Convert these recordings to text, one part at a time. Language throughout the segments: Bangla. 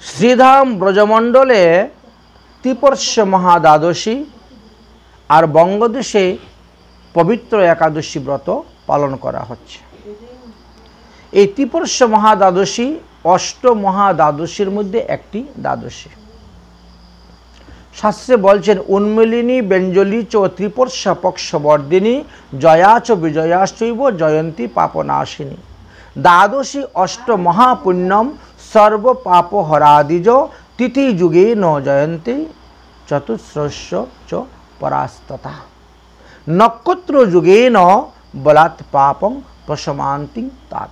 শ্রীধাম ব্রজমণ্ডলে ত্রিপর্ষ মহাদ্বাদশী আর বঙ্গদেশে পবিত্র একাদশী ব্রত পালন করা হচ্ছে। এই ত্রিপর্ষ মহাদ্বাদশী অষ্ট মহাদ্বাদশীর মধ্যে একটি দ্বাদশী। শাস্ত্রে বলছেন উন্মিলিনী ব্যঞ্জলি চ ত্রিপর্ষা পক্ষবর্ধিনী জয়া চ বিজয়াশ্চৈব জয়ন্তী পাপনাশিনী। দ্বাদশী অষ্ট মহাপুণ্যম সর্ব পাপ হরাদিজ তিথি যুগে ন জয়ন্তী চতুস্রস্য চ পরাস্ততা। নক্ষত্র যুগে ন বলাৎ পাপং প্রশমান্তি তাৎ।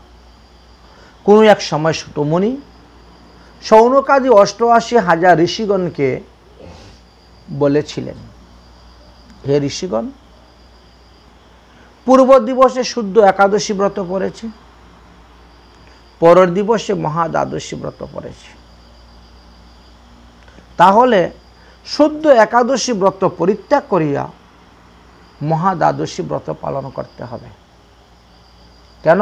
কোনো এক সময় সুতমুনি শৌনকাদি ৮৮,০০০ ঋষিগণকে বলেছিলেন, হে ঋষিগণ, পূর্ব দিবসে শুদ্ধ একাদশী ব্রত পড়েছে, পরের দিবসে মহাদ্বাদশী ব্রত পড়েছে, তাহলে শুদ্ধ একাদশী ব্রত পরিত্যাগ করিয়া মহাদ্বাদশী ব্রত পালন করতে হবে। কেন?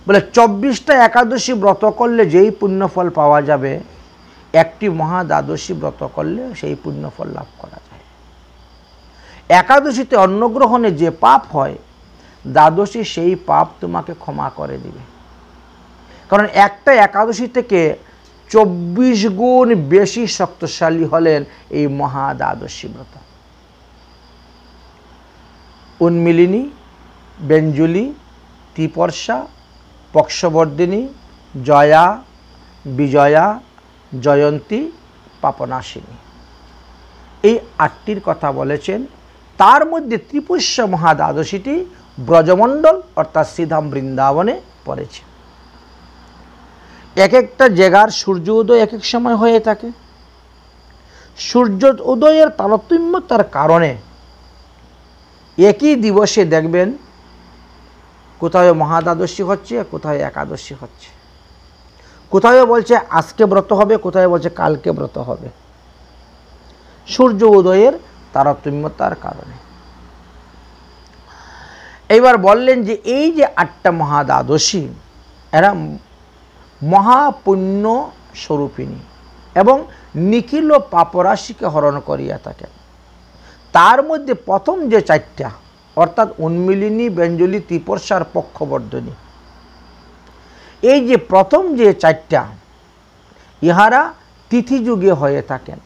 বলে ২৪টা একাদশী ব্রত করলে যেই পুণ্যফল পাওয়া যাবে, একটি মহাদ্বাদশী ব্রত করলে সেই পুণ্যফল লাভ করা যায়। একাদশীতে অন্নগ্রহণে যে পাপ হয়, দ্বাদশী সেই পাপ তোমাকে ক্ষমা করে দিবে। কারণ একটা একাদশী থেকে ২৪ গুণ বেশি শক্তিশালী হলেন এই মহাদ্বাদশী ব্রত। উন্মিলিনী ব্যঞ্জলি ত্রিপর্ষা পক্ষবর্ধিনী জয়া বিজয়া জয়ন্তী পাপনাশিনী, এই ৮টির কথা বলেছেন। তার মধ্যে ত্রিপর্ষ মহাদ্বাদশীটি ব্রজমণ্ডল অর্থাৎ শ্রীধাম বৃন্দাবনে পড়েছে। এক একটা জায়গার সূর্য উদয় এক এক সময় হয়ে থাকে। সূর্য উদয়ের তারতম্যতার কারণে একই দিবসে দেখবেন কোথায় মহাদ্বাদশী হচ্ছে, কোথায় একাদশী হচ্ছে, কোথায় বলছে আজকে ব্রত হবে, কোথায় বলছে কালকে ব্রত হবে, সূর্য উদয়ের তারতম্যতার কারণে। এইবার বললেন যে এই যে ৮টা মহাদ্বাদশী, এরা মহাপুণ্য স্বরূপিণী এবং নিখিল পাপরাশিকে হরণ করিয়া থাকেন। তার মধ্যে প্রথম যে 4টা অর্থাৎ উন্মিলিনী ব্যঞ্জলি ত্রিপর্ষার পক্ষবর্ধিনী, এই যে প্রথম যে 4টা ইহারা তিথি যুগে হয়ে থাকেন।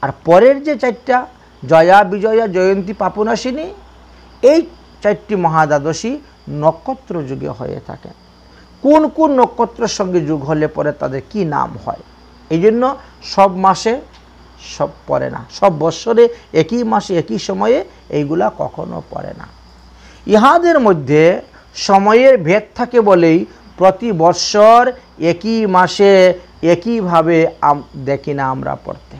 আর পরের যে 4টা জয়া বিজয়া জয়ন্তী পাপনাশিনী, এই 4টি মহাদ্বাদশী নক্ষত্র যুগে হয়ে থাকেন। কোন কোন নক্ষত্রের সঙ্গে যুগ হলে পরে তাদের কি নাম হয়, এই জন্য সব মাসে সব পড়ে না, সব বৎসরে একই মাসে একই সময়ে এইগুলা কখনো পড়ে না। ইহাদের মধ্যে সময়ের ভেদ থাকে বলেই প্রতি বৎসর একই মাসে একইভাবে দেখি না আমরা পড়তে।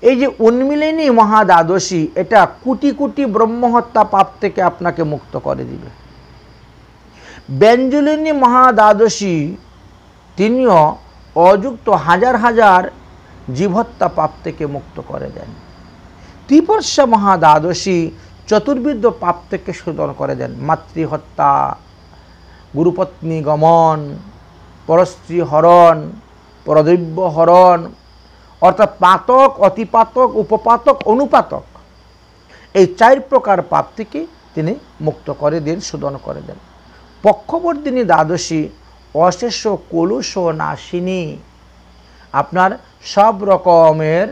এই যে উন্মিলিনী মহাদ্বাদশী, এটা কোটি কোটি ব্রহ্মহত্যা পাপ থেকে আপনাকে মুক্ত করে দিবে। ব্যঞ্জলিনী মহাদ্বাদশী তিনিও অযুক্ত হাজার হাজার জীবহত্যা পাপ থেকে মুক্ত করে দেন। ত্রিপর্ষা মহাদ্বাদশী চতুর্বিধ পাপ থেকে শোধন করে দেন। মাতৃহত্যা, গুরুপত্নী গমন, পরস্ত্রী হরণ, পরদ্রব্য হরণ, অর্থাৎ পাতক, অতিপাতক, উপপাতক, অনুপাতক, এই 4 প্রকার পাপ থেকে তিনি মুক্ত করে দেন, শোধন করে দেন। পক্ষবর্ধিনী দ্বাদশী অশেষ কলুষ নাশিনী, আপনার সব রকমের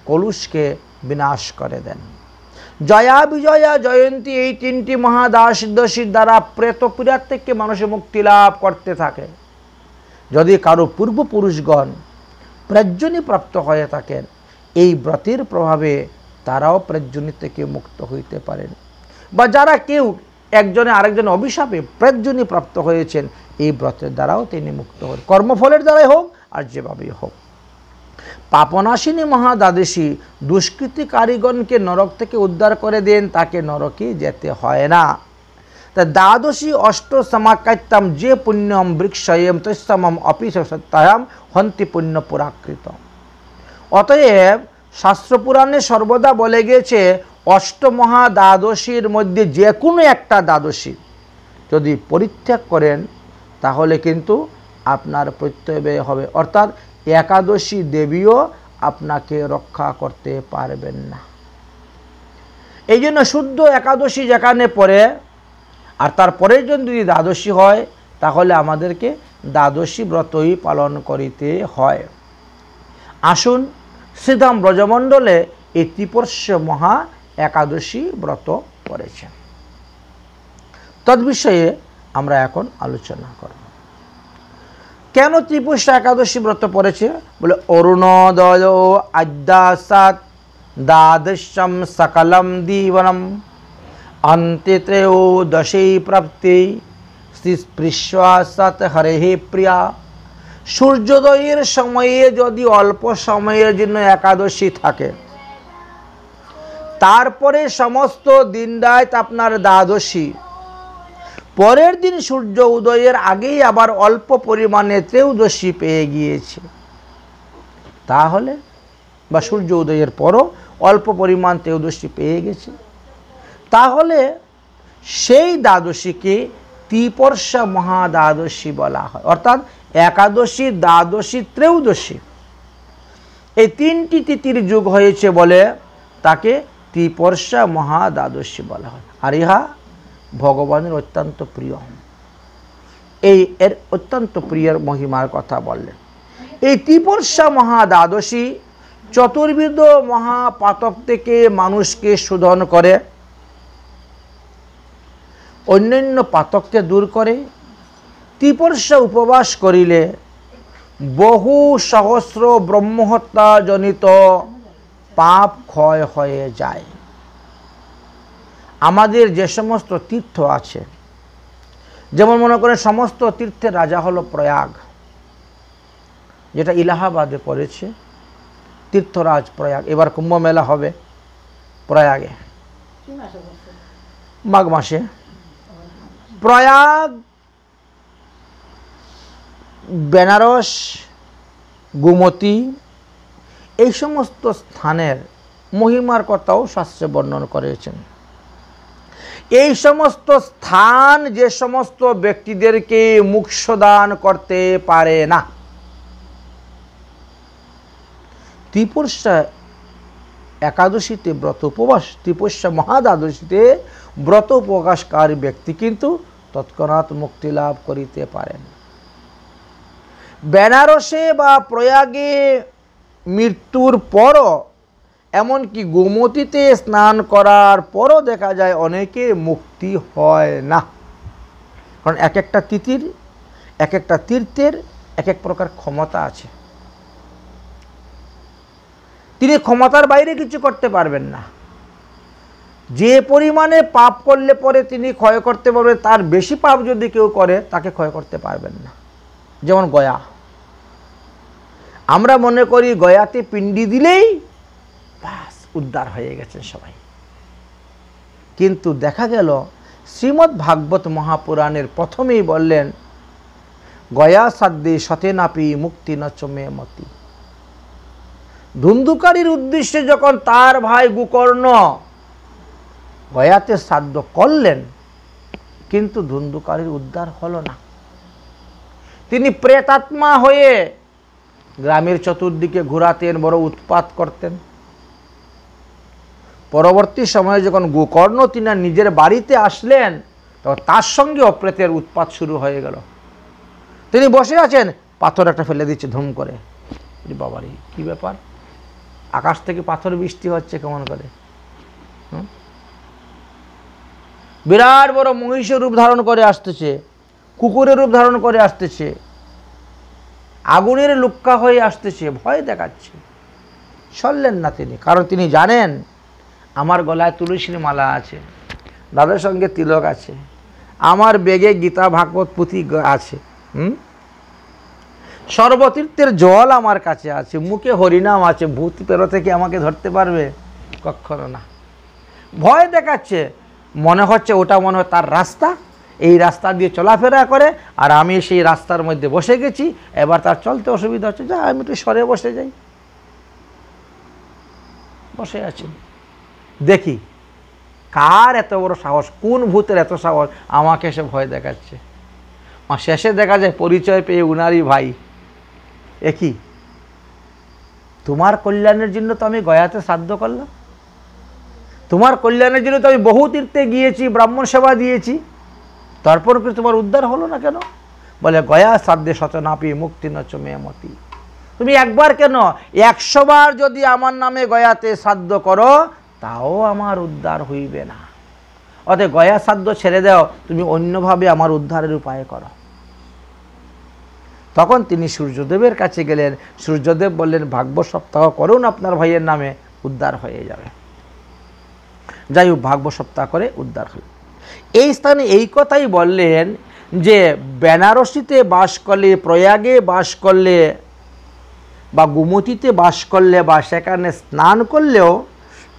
কলুষকে বিনাশ করে দেন। জয়া বিজয়া জয়ন্তী, এই 3টি মহাদ্বাদশীর দ্বারা প্রেতপীড়া থেকে মানুষের মুক্তি লাভ করতে থাকে। যদি কারো পূর্বপুরুষগণ প্রাজ্ঞনী প্রাপ্ত হয়ে থাকেন, এই ব্রতের প্রভাবে তারাও প্রাজ্ঞনী থেকে মুক্ত হইতে পারেন। বা যারা কেউ একজনে আরেকজনে অভিশাপে প্রাজ্ঞনী প্রাপ্ত হয়েছেন, এই ব্রতের দ্বারাও তিনি মুক্ত হন, কর্মফলের দ্বারাই হোক আর যেভাবেই হোক। পাপনাশিনী মহাদ্বাদশী দুষ্কৃতিকারীগণকে নরক থেকে উদ্ধার করে দেন, তাকে নরকে যেতে হয় না। তা দ্বাদশী অষ্ট সমাকাত্যম যে পুণ্যম বৃক্ষয়ম তৈসমম অপিসত্যায়াম হন্তি পুণ্য পুরাকৃত। অতএব শাস্ত্রপুরাণে সর্বদা বলে গিয়েছে, অষ্টমহাদ্বাদশীর মধ্যে যে কোনো একটা দ্বাদশী যদি পরিত্যাগ করেন, তাহলে কিন্তু আপনার প্রত্যয় ব্যয় হবে, অর্থাৎ একাদশী দেবীও আপনাকে রক্ষা করতে পারবেন না। এই জন্য শুদ্ধ একাদশী যেখানে পড়ে আর তারপরের জন্য যদি দ্বাদশী হয় তাহলে আমাদেরকে দ্বাদশী ব্রতই পালন করিতে হয়। আসুন শ্রীধাম ব্রজমণ্ডলে এই ত্রিপর্ষ মহা একাদশী ব্রত পড়েছে, তদ্বিষয়ে আমরা এখন আলোচনা করব। কেন ত্রিপুষ্য একাদশী ব্রত পড়েছে? বলে অরুণোদয় আদ্যাসাত দ্বাদশম সকলম দীবনম अन्ते त्रयोदशी प्राप्ति स्पृश्वासत हरे प्रिया। সূর্যোদয়ের সময়ে যদি অল্প সময়ের জন্য একাদশী থাকে, তারপরে সমস্ত দিন রাত আপনার দ্বাদশী, পরের দিন সূর্য উদয়ের আগেই আবার অল্প পরিমাণে ত্রয়োদশী পেয়ে গিয়েছে, তাহলে বা সূর্য উদয়ের পরও অল্প পরিমাণ ত্রয়োদশী পেয়ে গেছে, তাহলে সেই দ্বাদশীকে ত্রিপর্ষা মহাদ্বাদশী বলা হয়। অর্থাৎ একাদশী, দ্বাদশী, ত্রয়োদশী এই তিনটি তিথির যুগ হয়েছে বলে তাকে ত্রিপর্ষা মহাদ্বাদশী বলা হয়। আর ইহা ভগবানের অত্যন্ত প্রিয়, এর অত্যন্ত প্রিয় মহিমার কথা বললেন। এই ত্রিপর্ষা মহাদ্বাদশী চতুর্বিধ মহাপাতক থেকে মানুষকে শোধন করে, অন্যান্য পাতককে দূর করে। ত্রিপর্ষা উপবাস করিলে বহু সহস্র ব্রহ্মহত্যা জনিত পাপ ক্ষয় হয়ে যায়। আমাদের যে সমস্ত তীর্থ আছে, যেমন মনে করেন সমস্ত তীর্থের রাজা হলো প্রয়াগ, যেটা ইলাহাবাদে পড়েছে, তীর্থরাজ প্রয়াগ। এবার কুম্ভ মেলা হবে প্রয়াগে, মাঘ মাসে। প্রয়াগ, বেনারস, গোমতী এই সমস্ত স্থানের মহিমার কথাও শাস্ত্রে বর্ণনা করেছেন। এই সমস্ত স্থান যে সমস্ত ব্যক্তিদেরকে মোক্ষদান করতে পারে না, ত্রিপর্ষা একাদশীতে ব্রত উপবাস, ত্রিপর্ষা মহাদ্বাদশীতে ব্রত উপবাসকারী ব্যক্তি কিন্তু তৎক্ষণাৎ মুক্তি লাভ করিতে পারেন। বেনারসে বা প্রয়াগে মৃত্যুর পরও, এমনকি গোমতীতে স্নান করার পরও দেখা যায় অনেকের মুক্তি হয় না। কারণ এক একটা তিথির, এক একটা তীর্থের এক এক প্রকার ক্ষমতা আছে। তিনি ক্ষমতার বাইরে কিছু করতে পারবেন না। যে পরিমাণে পাপ করলে পরে তিনি ক্ষয় করতে পারবেন, তার বেশি পাপ যদি কেউ করে তাকে ক্ষয় করতে পারবেন না। যেমন গয়া, আমরা মনে করি গয়াতে পিণ্ডি দিলেই বাস উদ্ধার হয়ে গেছেন সবাই, কিন্তু দেখা গেল শ্রীমদ্ ভাগবত মহাপুরাণের প্রথমেই বললেন, গয়া সাধ্যে সতেনাপি মুক্তি ন চমে মতি। ধুন্ধুকারীর উদ্দেশ্যে যখন তার ভাই গোকর্ণ গয়াতে শ্রাদ্ধ করলেন, কিন্তু ধুন্ধুকারীর উদ্ধার হলো না। তিনি প্রেতাত্মা হয়ে গ্রামের চতুর্দিকে ঘোরাতেন, বড় উৎপাত করতেন। পরবর্তী সময়ে যখন গোকর্ণ তিনি নিজের বাড়িতে আসলেন, তখন তার সঙ্গে অপ্রেতের উৎপাত শুরু হয়ে গেল। তিনি বসে আছেন, পাথর একটা ফেলে দিচ্ছে ধুম করে। বাবারে কি ব্যাপার, আকাশ থেকে পাথর বৃষ্টি হচ্ছে কেমন করে? বিরাট বড় মহিষের রূপ ধারণ করে আসতেছে, কুকুরের রূপ ধারণ করে আসতেছে, আগুনের লুক্কা হয়ে আসতেছে, ভয় দেখাচ্ছে। সরলেন না তিনি, কারণ তিনি জানেন আমার গলায় তুলসীর মালা আছে, দাদার সঙ্গে তিলক আছে, আমার বেগে গীতা ভাগবত পুঁথি আছে, সর্বতীর্থের জল আমার কাছে আছে, মুখে হরিনাম আছে, ভূত পেরো থেকে আমাকে ধরতে পারবে? কখনো না। ভয় দেখাচ্ছে, মনে হচ্ছে ওটা মনে হয় তার রাস্তা, এই রাস্তা দিয়ে চলাফেরা করে, আর আমি সেই রাস্তার মধ্যে বসে গেছি, এবার তার চলতে অসুবিধা হচ্ছে, যা আমি একটু সরে বসে যাই। বসে আছি, দেখি কার এত বড় সাহস, কোন ভূতের এত সাহস আমাকে এসে ভয় দেখাচ্ছে। শেষে দেখা যায় পরিচয় পেয়ে উনারই ভাই, একই তোমার কল্যাণের জন্য তো আমি গয়াতে শ্রাদ্ধ করলাম, তোমার কল্যাণের জন্য তো আমি বহু তীর্থে গিয়েছি, ব্রাহ্মণ সেবা দিয়েছি, তারপর কি তোমার উদ্ধার হলো না কেন? বলে গয়া শ্রাদ্ধে শতনাপি মুক্তি নচ মেমতি। তুমি একবার কেন 100 বার যদি আমার নামে গয়াতে শ্রাদ্ধ করো তাও আমার উদ্ধার হইবে না। অতএব গয়া শ্রাদ্ধ ছেড়ে দাও, তুমি অন্যভাবে আমার উদ্ধারের উপায় করো। তখন তিনি সূর্যদেবের কাছে গেলেন। সূর্যদেব বললেন ভাগ্য সপ্তাহ করুন, আপনার ভাইয়ের নামে উদ্ধার হয়ে যাবে। যাই হোক, ভাগ্য সপ্তাহ করে উদ্ধার হল। এই স্থানে এই কথাই বললেন যে বেনারসিতে বাস করলে, প্রয়াগে বাস করলে বা গোমতীতে বাস করলে বা সেখানে স্নান করলেও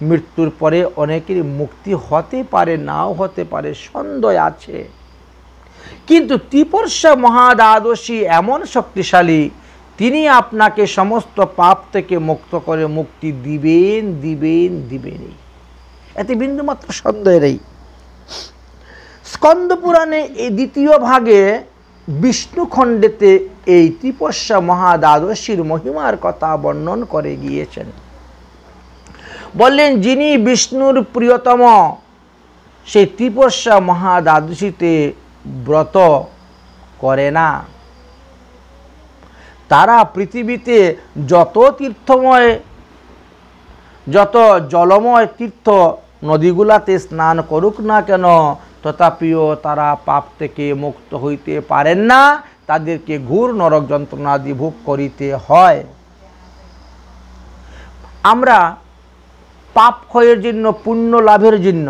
মৃত্যুর পরে অনেকেরই মুক্তি হতে পারে, নাও হতে পারে, সন্দেহ আছে। কিন্তু ত্রিপর্ষা মহাদ্বাদশী এমন শক্তিশালী, তিনি আপনাকে সমস্ত পাপ থেকে মুক্ত করে মুক্তি দিবেন দিবেন দিবেনই, এতে বিন্দুমাত্র সন্দেহ নেই। স্কন্দ পুরাণে এই দ্বিতীয় ভাগে বিষ্ণু খণ্ডেতে এই ত্রিপর্ষা মহাদ্বাদশীর মহিমার কথা বর্ণন করে গিয়েছেন। বললেন যিনি বিষ্ণুর প্রিয়তম, সেই ত্রিপর্ষা মহাদ্বাদশীতে ব্রত করে না, তারা পৃথিবীতে যত তীর্থময়, যত জলময় তীর্থ নদীগুলাতে স্নান করুক না কেন, তথাপিও তারা পাপ থেকে মুক্ত হইতে পারেন না, তাদেরকে ঘোর নরক যন্ত্রণাদি ভোগ করিতে হয়। আমরা পাপ ক্ষয়ের জন্য, পুণ্য লাভের জন্য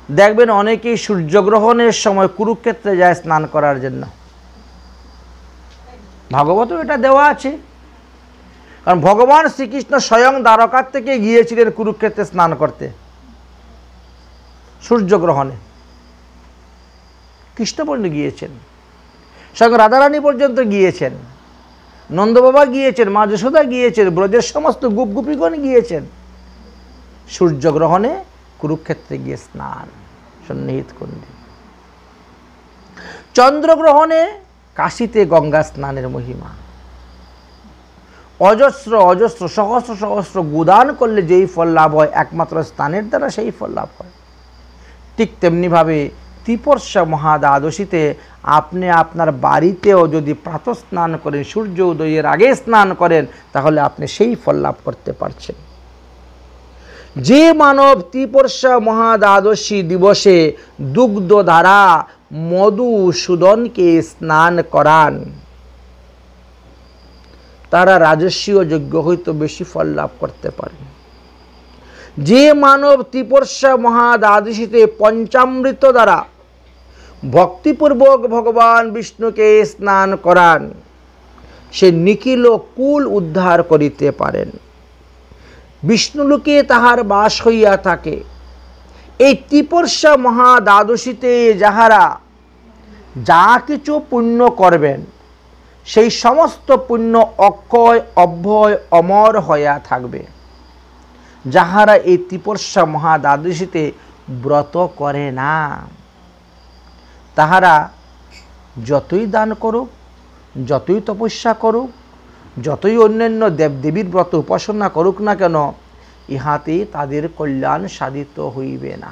দেখবেন অনেকেই সূর্যগ্রহণের সময় কুরুক্ষেত্রে যায় স্নান করার জন্য। ভাগবত এটা দেওয়া আছে, কারণ ভগবান শ্রীকৃষ্ণ স্বয়ং দ্বারকার থেকে গিয়েছিলেন কুরুক্ষেত্রে স্নান করতে সূর্যগ্রহণে। কৃষ্ণ পর্যন্ত গিয়েছেন, স্বয়ং রাধারানী পর্যন্ত গিয়েছেন, নন্দবাবা গিয়েছেন, মা যশোদা গিয়েছেন, ব্রজের সমস্ত গোপগোপীগণ গিয়েছেন সূর্যগ্রহণে কুরুক্ষেত্রে গিয়ে স্নান সন্নিহিত কুণ্ডে। চন্দ্রগ্রহণে কাশীতে গঙ্গা স্নানের মহিমা। অজস্র অজস্র সহস্র সহস্র গোদান করলে যেই ফল লাভ হয়, একমাত্র স্নানের দ্বারা সেই ফল লাভ হয়। ঠিক তেমনিভাবে ত্রিপর্ষা মহাদ্বাদশীতে আপনি আপনার বাড়িতেও যদি প্রাতঃ স্নান করেন, সূর্য উদয়ের আগে স্নান করেন, তাহলে আপনি সেই ফল লাভ করতে পারছেন। যে মানব ত্রিপর্ষা মহাদ্বাদশী দিবসে দুগ্ধ দ্বারা মধুসূদনকে স্নান করান, তারা রাজস্বীয় যজ্ঞ হইতে বেশি ফল লাভ করতে পারেন। যে মানব ত্রিপর্ষা মহাদ্বাদশীতে পঞ্চামৃত দ্বারা ভক্তিপূর্বক ভগবান বিষ্ণুকে স্নান করান, সে নিখিল কুল উদ্ধার করিতে পারেন, বিষ্ণুলোকে তাহার বাস হইয়া থাকে। এই ত্রিপর্ষা মহাদ্বাদশীতে যাহারা যা কিছু পুণ্য করবেন, সেই সমস্ত পুণ্য অক্ষয় অব্যয় অমর হইয়া থাকবে। যাহারা এই ত্রিপর্ষা মহাদ্বাদশীতে ব্রত করে না, তাহারা যতই দান করুক, যতই তপস্যা করুক, যতই অন্যান্য দেবদেবীর ব্রত উপাসনা করুক না কেন, ইহাতে তাদের কল্যাণ সাধিত হইবে না,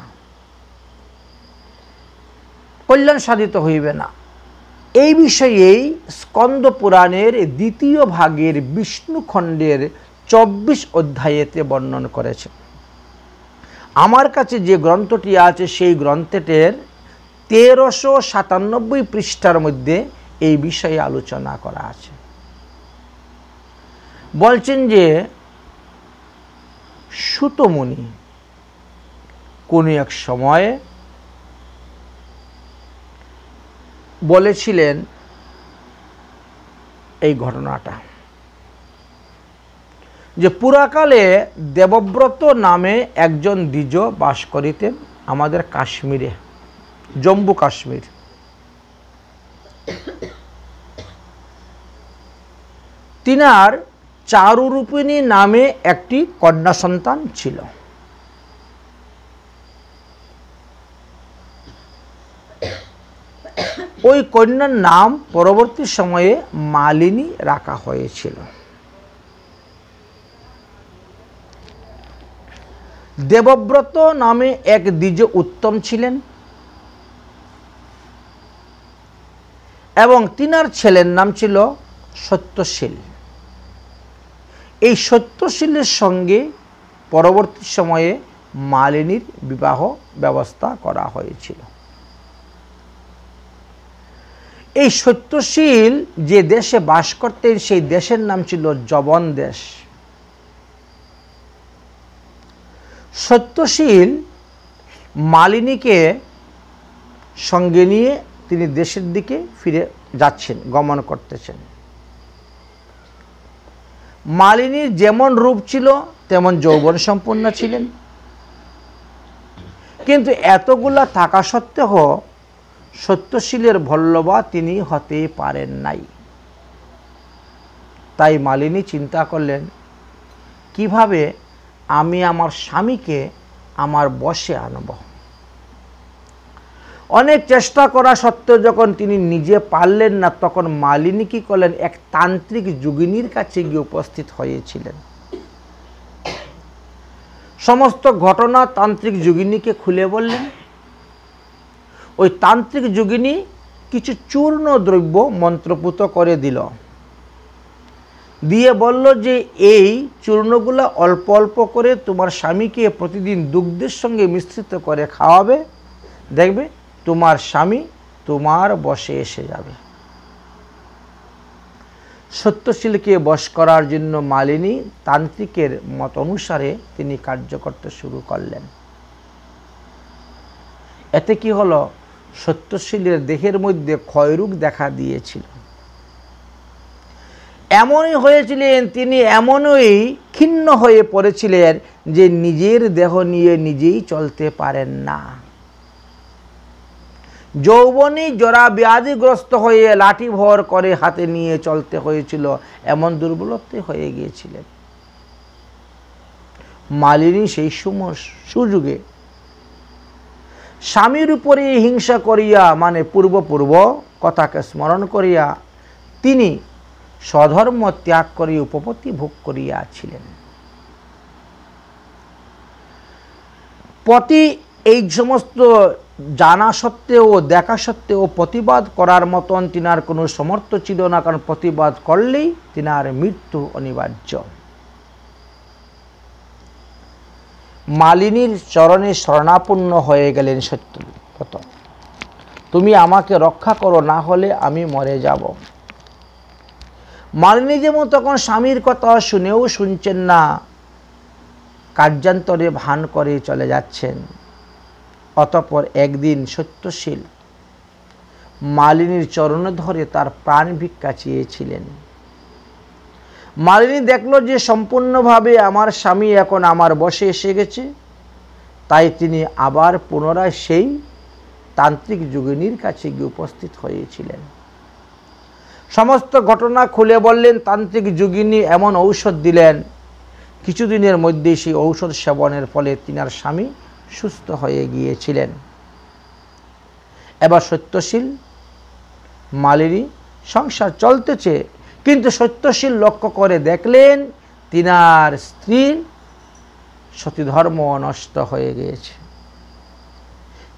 কল্যাণ সাধিত হইবে না। এই বিষয়েই স্কন্দ পুরাণের দ্বিতীয় ভাগের বিষ্ণু খণ্ডের 24 অধ্যায়েতে বর্ণন করেছে। আমার কাছে যে গ্রন্থটি আছে সেই গ্রন্থটির 1397 পৃষ্ঠার মধ্যে এই বিষয়ে আলোচনা করা আছে। বলছেন যে সুতমুনি কোনো এক সময়ে বলেছিলেন এই ঘটনাটা, যে পুরাকালে দেবব্রত নামে একজন দ্বিজ বাস করিতেন আমাদের কাশ্মীরে, জম্মু কাশ্মীর। তিনার চারুরূপিণী নামে একটি কন্যা সন্তান ছিল। ওই কন্যার নাম পরবর্তী সময়ে মালিনী রাখা হয়েছিল। দেবব্রত নামে এক দ্বিজ উত্তম ছিলেন এবং তিনার ছেলের নাম ছিল সত্যশীল। এই সত্যশীলের সঙ্গে পরবর্তী সময়ে মালিনীর বিবাহ ব্যবস্থা করা হয়েছিল। এই সত্যশীল যে দেশে বাস করতেন সেই দেশের নাম ছিল যবন দেশ। সত্যশীল মালিনীকে সঙ্গে নিয়ে তিনি দেশের দিকে ফিরে যাচ্ছেন, গমন করতেছেন। মালিনীর যেমন রূপ ছিল তেমন যৌবন সম্পন্ন ছিলেন, কিন্তু এতগুলা থাকা সত্ত্বেও সত্যশীলের ভল্লভা তিনি হতে পারেন নাই। তাই মালিনী চিন্তা করলেন, কিভাবে আমি আমার স্বামীকে আমার বশে আনব। অনেক চেষ্টা করা সত্ত্বেও যখন তিনি নিজে পারলেন না, তখন মালিনী কি করলেন, এক তান্ত্রিক যোগিনীর কাছে গিয়ে উপস্থিত হয়েছিলেন। সমস্ত ঘটনা তান্ত্রিক যোগিনীকে খুলে বললেন। ওই তান্ত্রিক যোগিনী কিছু চূর্ণ দ্রব্য মন্ত্রপুত করে দিল, দিয়ে বলল যে এই চূর্ণগুলো অল্প অল্প করে তোমার স্বামীকে প্রতিদিন দুগ্ধের সঙ্গে মিশ্রিত করে খাওয়াবে, দেখবে তোমার স্বামী তোমার বশে এসে যাবে। সত্যশীলকে বশ করার জন্য মালিনী তান্ত্রিকের মত অনুসারে তিনি কার্য করতে শুরু করলেন। এতে কি হলো, সত্যশীলের দেহের মধ্যে ক্ষয়রোগ দেখা দিয়েছিল। এমনই হয়েছিলেন, তিনি এমনই ক্ষীণ হয়ে পড়েছিলেন যে নিজের দেহ নিয়ে নিজেই চলতে পারেন না। যৌবনী জরা ব্যাধিগ্রস্ত হয়ে লাঠি ভর করে হাতে নিয়ে চলতে হয়েছিল, এমন দুর্বলতা হয়ে গিয়েছিলেন। মালিনী সেই সুযোগে স্বামীর উপরে হিংসা করিয়া, মানে পূর্ব কথাকে স্মরণ করিয়া তিনি স্বধর্ম ত্যাগ করে উপপত্তি ভোগ করিয়াছিলেন। পতি এই সমস্ত জানা সত্ত্বেও দেখা সত্ত্বেও প্রতিবাদ করার মতন তিনার কোনো সমর্থ ছিল না, কারণ প্রতিবাদ করলেই তিনার মৃত্যু অনিবার্য। মালিনীর চরণে শরণাপন্ন হয়ে গেলেন সত্যব্রত, তুমি আমাকে রক্ষা করো, না হলে আমি মরে যাব। মালিনী যেমন তখন স্বামীর কথা শুনেও শুনছেন না, কার্যান্তরে ভান করে চলে যাচ্ছেন। অতঃপর একদিন সত্যশীল মালিনীর চরণ ধরে তার প্রাণ ভিক্ষা চেয়েছিলেন। মালিনী দেখল যে সম্পূর্ণভাবে আমার স্বামী এখন আমার বশে এসে গেছে, তাই তিনি আবার পুনরায় সেই তান্ত্রিক যোগিনীর কাছে গিয়ে উপস্থিত হয়েছিলেন। সমস্ত ঘটনা খুলে বললেন। তান্ত্রিক যোগিনী এমন ঔষধ দিলেন, কিছুদিনের মধ্যেই সেই ঔষধ সেবনের ফলে তিনার স্বামী সুস্থ হয়ে গিয়েছিলেন। এবার সত্যশীল মালিনী সংসার চলতেছে, কিন্তু সত্যশীল লক্ষ্য করে দেখলেন তিনার স্ত্রীর সতীধর্ম নষ্ট হয়ে গিয়েছে,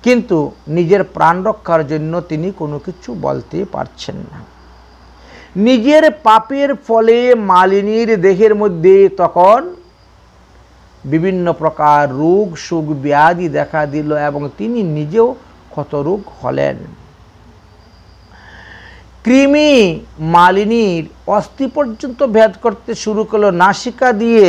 কিন্তু নিজের প্রাণ রক্ষার জন্য তিনি কোনো কিছু বলতে পারছেন না। নিজের পাপের ফলে মালিনীর দেহের মধ্যে তখন বিভিন্ন প্রকার রোগ সুখ ব্যাধি দেখা দিল এবং তিনি নিজেও ক্ষতরোগ হলেন। কৃমি মালিনীর অস্থি পর্যন্ত ভেদ করতে শুরু করলো, নাসিকা দিয়ে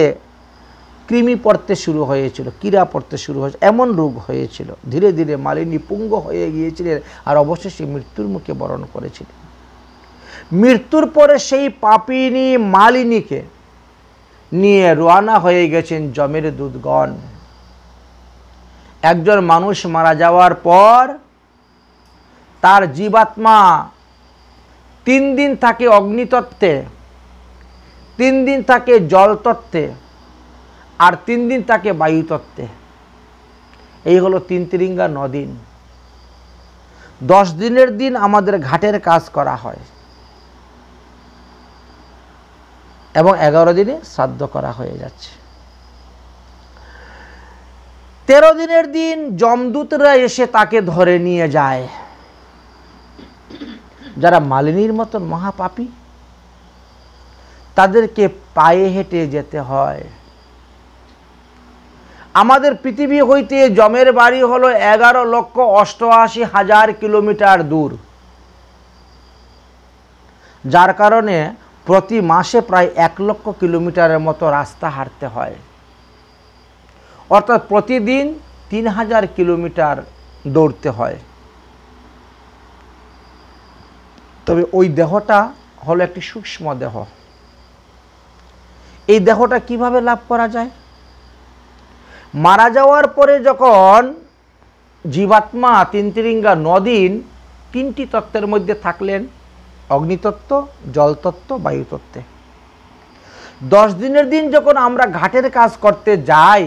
কৃমি পড়তে শুরু হয়েছিল, কীড়া পড়তে শুরু হয়েছিল, এমন রোগ হয়েছিল। ধীরে ধীরে মালিনী পুঙ্গ হয়ে গিয়েছিলেন আর অবশেষে মৃত্যুর মুখে বরণ করেছিলেন। মৃত্যুর পরে সেই পাপিনী মালিনীকে নিয়ে রওনা হয়ে গেছেন যমের দূতগণ। একজন মানুষ মারা যাওয়ার পর তার জীবাত্মা 3 দিন থাকে অগ্নিতত্ত্বে, 3 দিন থাকে জলতত্ত্বে, আর 3 দিন থাকে বায়ুতত্ত্বে। এই হলো 3 তিরিঙ্গা 9 দিন। 10 দিনের দিন আমাদের ঘাটের কাজ করা হয় এবং 11 দিনে শ্রাদ্ধ করা হয়ে যাচ্ছে। 13 দিনের দিন যমদূতরা এসে তাকে ধরে নিয়ে যায়। যারা মালিনীর মতন মহাপাপী তাদেরকে পায়ে হেঁটে যেতে হয়। আমাদের পৃথিবী হইতে যমের বাড়ি হলো 11,88,000 কিলোমিটার দূর, যার কারণে প্রতি মাসে প্রায় 1 লক্ষ কিলোমিটারের মতো রাস্তা হাঁটতে হয়, অর্থাৎ প্রতিদিন 3000 কিলোমিটার দৌড়তে হয়। তবে ওই দেহটা হলো একটি সূক্ষ্ম দেহ। এই দেহটা কিভাবে লাভ করা যায়? মারা যাওয়ার পরে যখন জীবাত্মা 3 তিরিঙ্গা 9 দিন 3টি তত্ত্বের মধ্যে থাকলেন, অগ্নিতত্ত্ব, জলতত্ত্ব, বায়ুতত্ত্বে। 10 দিনের দিন যখন আমরা ঘাটের কাজ করতে যাই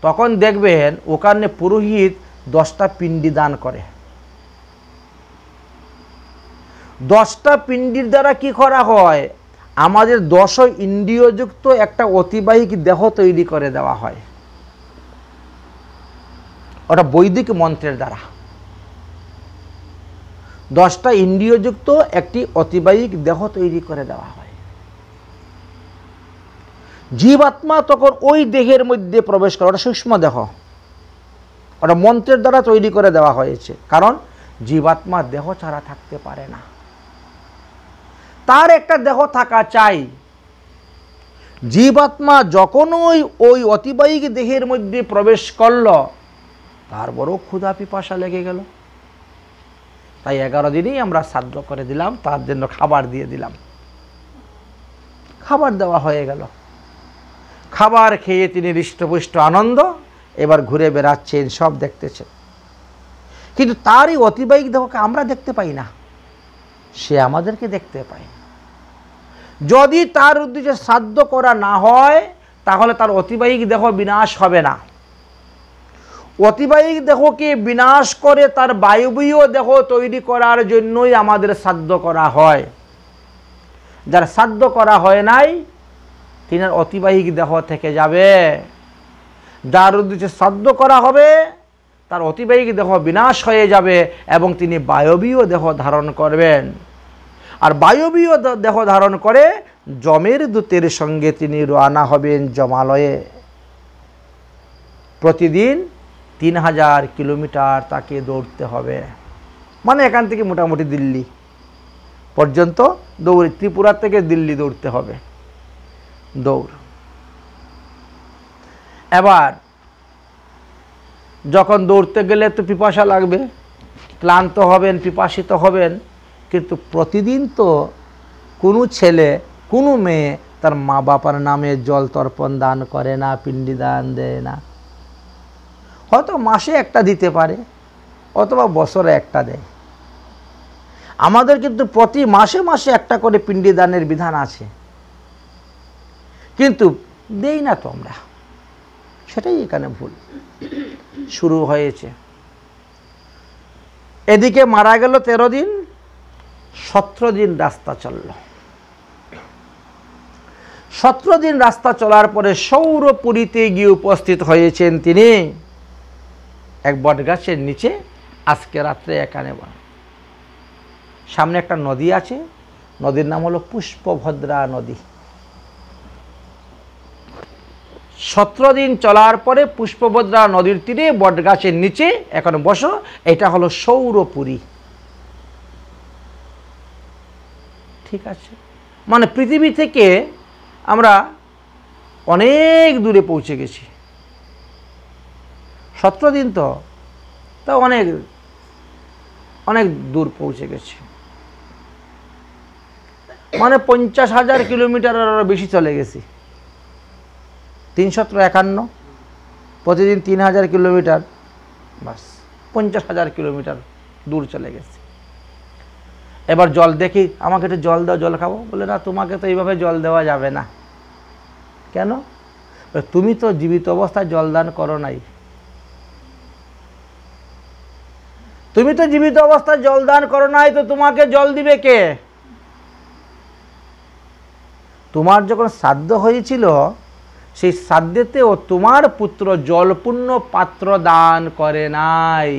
তখন দেখবেন ওখানে পুরোহিত 10টা পিণ্ডি দান করে। 10টা পিণ্ডির দ্বারা কি করা হয়? আমাদের 10 ইন্দ্রিয়যুক্ত একটা অতিবাহিক দেহ তৈরি করে দেওয়া হয়। ওটা বৈদিক মন্ত্রের দ্বারা 10টা ইন্দ্রিয়যুক্ত একটি অতিবাহিক দেহ তৈরি করে দেওয়া হয়। জীবাত্মা তখন ওই দেহের মধ্যে প্রবেশ করে। ওটা সূক্ষ্ম দেহ, ওটা মন্ত্রের দ্বারা তৈরি করে দেওয়া হয়েছে, কারণ জীবাত্মা দেহ ছাড়া থাকতে পারে না, তার একটা দেহ থাকা চাই। জীবাত্মা যখন ওই অতিবাহিক দেহের মধ্যে প্রবেশ করল তার বড় ক্ষুধা পিপাসা লেগে গেল। তাই 11 দিনেই আমরা শ্রাদ্ধ করে দিলাম, তার জন্য খাবার দিয়ে দিলাম। খাবার দেওয়া হয়ে গেল, খাবার খেয়ে তিনি হৃষ্টপুষ্ট আনন্দ, এবার ঘুরে বেড়াচ্ছেন, সব দেখতেছেন। কিন্তু তার এই অতিবাহিক দেহকে আমরা দেখতে পাই না, সে আমাদেরকে দেখতে পায়। যদি তার উদ্দেশ্যে শ্রাদ্ধ করা না হয় তাহলে তার অতিবাহিক দেহ বিনাশ হবে না। অতিবাহিক দেহকে বিনাশ করে তার বায়বীয় দেহ তৈরি করার জন্যই আমাদের শ্রাদ্ধ করা হয়। যার শ্রাদ্ধ করা হয় নাই তিনার অতিবাহিক দেহ থেকে যাবে। যার উদ্দেশ্যে শ্রাদ্ধ করা হবে তার অতিবাহিক দেহ বিনাশ হয়ে যাবে এবং তিনি বায়বীয় দেহ ধারণ করবেন। আর বায়বীয় দেহ ধারণ করে যমের দূতের সঙ্গে তিনি রওনা হবেন যমালয়ে। প্রতিদিন 3000 কিলোমিটার তাকে দৌড়তে হবে, মানে এখান থেকে মোটামুটি দিল্লি পর্যন্ত দৌড়, ত্রিপুরা থেকে দিল্লি দৌড়তে হবে দৌড়। এবার যখন দৌড়তে গেলে তো পিপাসা লাগবে, ক্লান্ত হবেন, পিপাসিত হবেন, কিন্তু প্রতিদিন তো কোনো ছেলে কোনো মেয়ে তার মা বাবার নামে জল তর্পণ দান করে না, পিণ্ডি দান দেয় না। হয়তো মাসে একটা দিতে পারে অথবা বছরে একটা দেয়। আমাদের কিন্তু প্রতি মাসে মাসে একটা করে পিণ্ডি দানের বিধান আছে, কিন্তু দেই না তো আমরা, সেটাই এখানে ভুল শুরু হয়েছে। এদিকে মারা গেল 13 দিন, 17 দিন রাস্তা চলল। 17 দিন রাস্তা চলার পরে সৌরপুরীতে গিয়ে উপস্থিত হয়েছেন তিনি এক বটগাছের নিচে। আজকে রাত্রে এখানে সামনে একটা নদী আছে, নদীর নাম হলো পুষ্পভদ্রা নদী। 17 দিন চলার পরে পুষ্পভদ্রা নদীর তীরে বটগাছের নিচে এখন বসো। এটা হলো সৌরপুরী। ঠিক আছে, মানে পৃথিবী থেকে আমরা অনেক দূরে পৌঁছে গেছি। 17 দিন তো অনেক অনেক দূর পৌঁছে গেছি, মানে 50,000 কিলোমিটারেরও বেশি চলে গেছি। 351 প্রতিদিন 3000 কিলোমিটার, বাস 50,000 কিলোমিটার দূর চলে গেছে। এবার জল দেখি, আমাকে একটু জল দাও, জল খাবো। বলে না, তোমাকে তো এইভাবে জল দেওয়া যাবে না। কেন? তুমি তো জীবিত অবস্থায় জল দান করো নাই। তুমি তো জীবিত অবস্থায় জল দান করো নাই, তো তোমাকে জল দিবে কে? তোমার যখন শ্রাদ্ধ হয়েছিল সেই শ্রাদ্ধেতেও তোমার পুত্র জলপূর্ণ পাত্র দান করে নাই।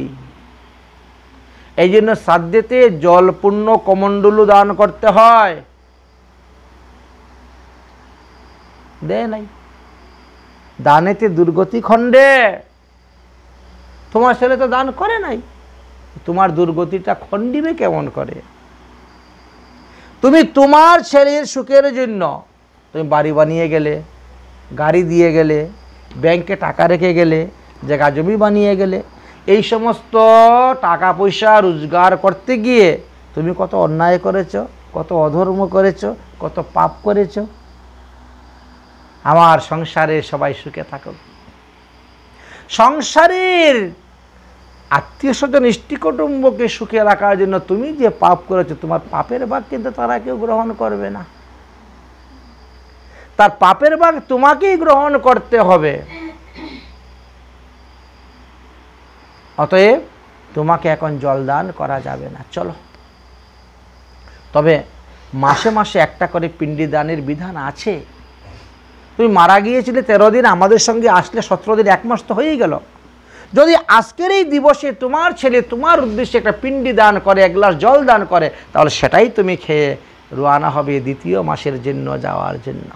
এই জন্য শ্রাদ্ধেতে জলপূর্ণ কমণ্ডলু দান করতে হয়, দেয় নাই। দানেতে দুর্গতি খণ্ডে, তোমার ছেলে তো দান করে নাই, তোমার দুর্গতিটা খণ্ডিবে কেমন করে? তুমি তোমার ছেলের সুখের জন্য তুমি বাড়ি বানিয়ে গেলে, গাড়ি দিয়ে গেলে, ব্যাংকে টাকা রেখে গেলে, জায়গা জমি বানিয়ে গেলে, এই সমস্ত টাকা পয়সা রোজগার করতে গিয়ে তুমি কত অন্যায় করেছো, কত অধর্ম করেছো, কত পাপ করেছো। আমার সংসারে সবাই সুখে থাকো। সংসারের আত্মীয় স্বজন ইষ্টি কুটুম্বকে সুখে রাখার জন্য তুমি যে পাপ করেছো, তোমার পাপের ভাগ কিন্তু তারা কেউ গ্রহণ করবে না। তার পাপের ভাগ তোমাকেই গ্রহণ করতে হবে। অতএব তোমাকে এখন জলদান করা যাবে না। চলো, তবে মাসে মাসে একটা করে পিণ্ডি দানের বিধান আছে। তুমি মারা গিয়েছিলে 13 দিন, আমাদের সঙ্গে আসলে 17 দিন, 1 মাস তো হয়েই গেল। যদি আজকের এই দিবসে তোমার ছেলে তোমার উদ্দেশ্যে একটা পিণ্ডি দান করে, 1 গ্লাস জল দান করে, তাহলে সেটাই তুমি খেয়ে রওনা হবে দ্বিতীয় মাসের জন্য যাওয়ার জন্য।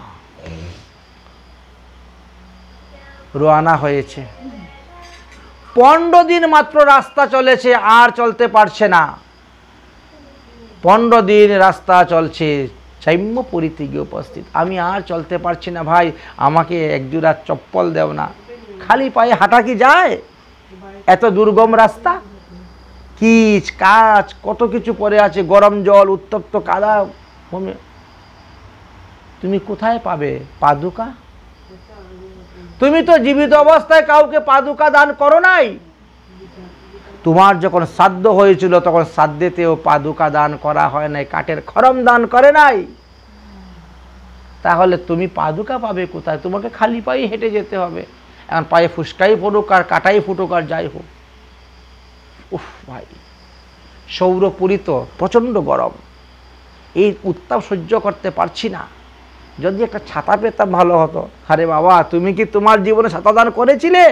রওনা হয়েছে, 15 দিন মাত্র রাস্তা চলেছে, আর চলতে পারছে না। 15 দিন রাস্তা চলছে, সাম্যপুরীতে গিয়ে উপস্থিত। আমি আর চলতে পারছি না ভাই, আমাকে 1 জোড়া চপ্পল দেও না। খালি পায়ে হাঁটা কি যায়? এত দুর্গম রাস্তা, কিচ কাচ কত কিছু পড়ে আছে, গরম জল, উত্তপ্ত কাদা। তুমি কোথায় পাবে পাদুকা? তুমি তো জীবিত অবস্থায় কাউকে পাদুকা দান করো নাই। তোমার যখন শ্রাদ্ধ হয়েছিল তখন শ্রাদ্ধেতেও পাদুকা দান করা হয় নাই, কাঠের খড়ম দান করে নাই। তাহলে তুমি পাদুকা পাবে কোথায়? তোমাকে খালি পায়ে হেঁটে যেতে হবে। এখন পায়ে ফুসকাই পড়ুক আর কাটাই ফুটুক আর যাই হোক, উফ ভাই, সৌরপুরী তো প্রচণ্ড গরম, এই উত্তাপ সহ্য করতে পারছি না। যদি একটা ছাতা পেতাম ভালো হতো। আরে বাবা, তুমি কি তোমার জীবনে ছাতা দান করেছিলে?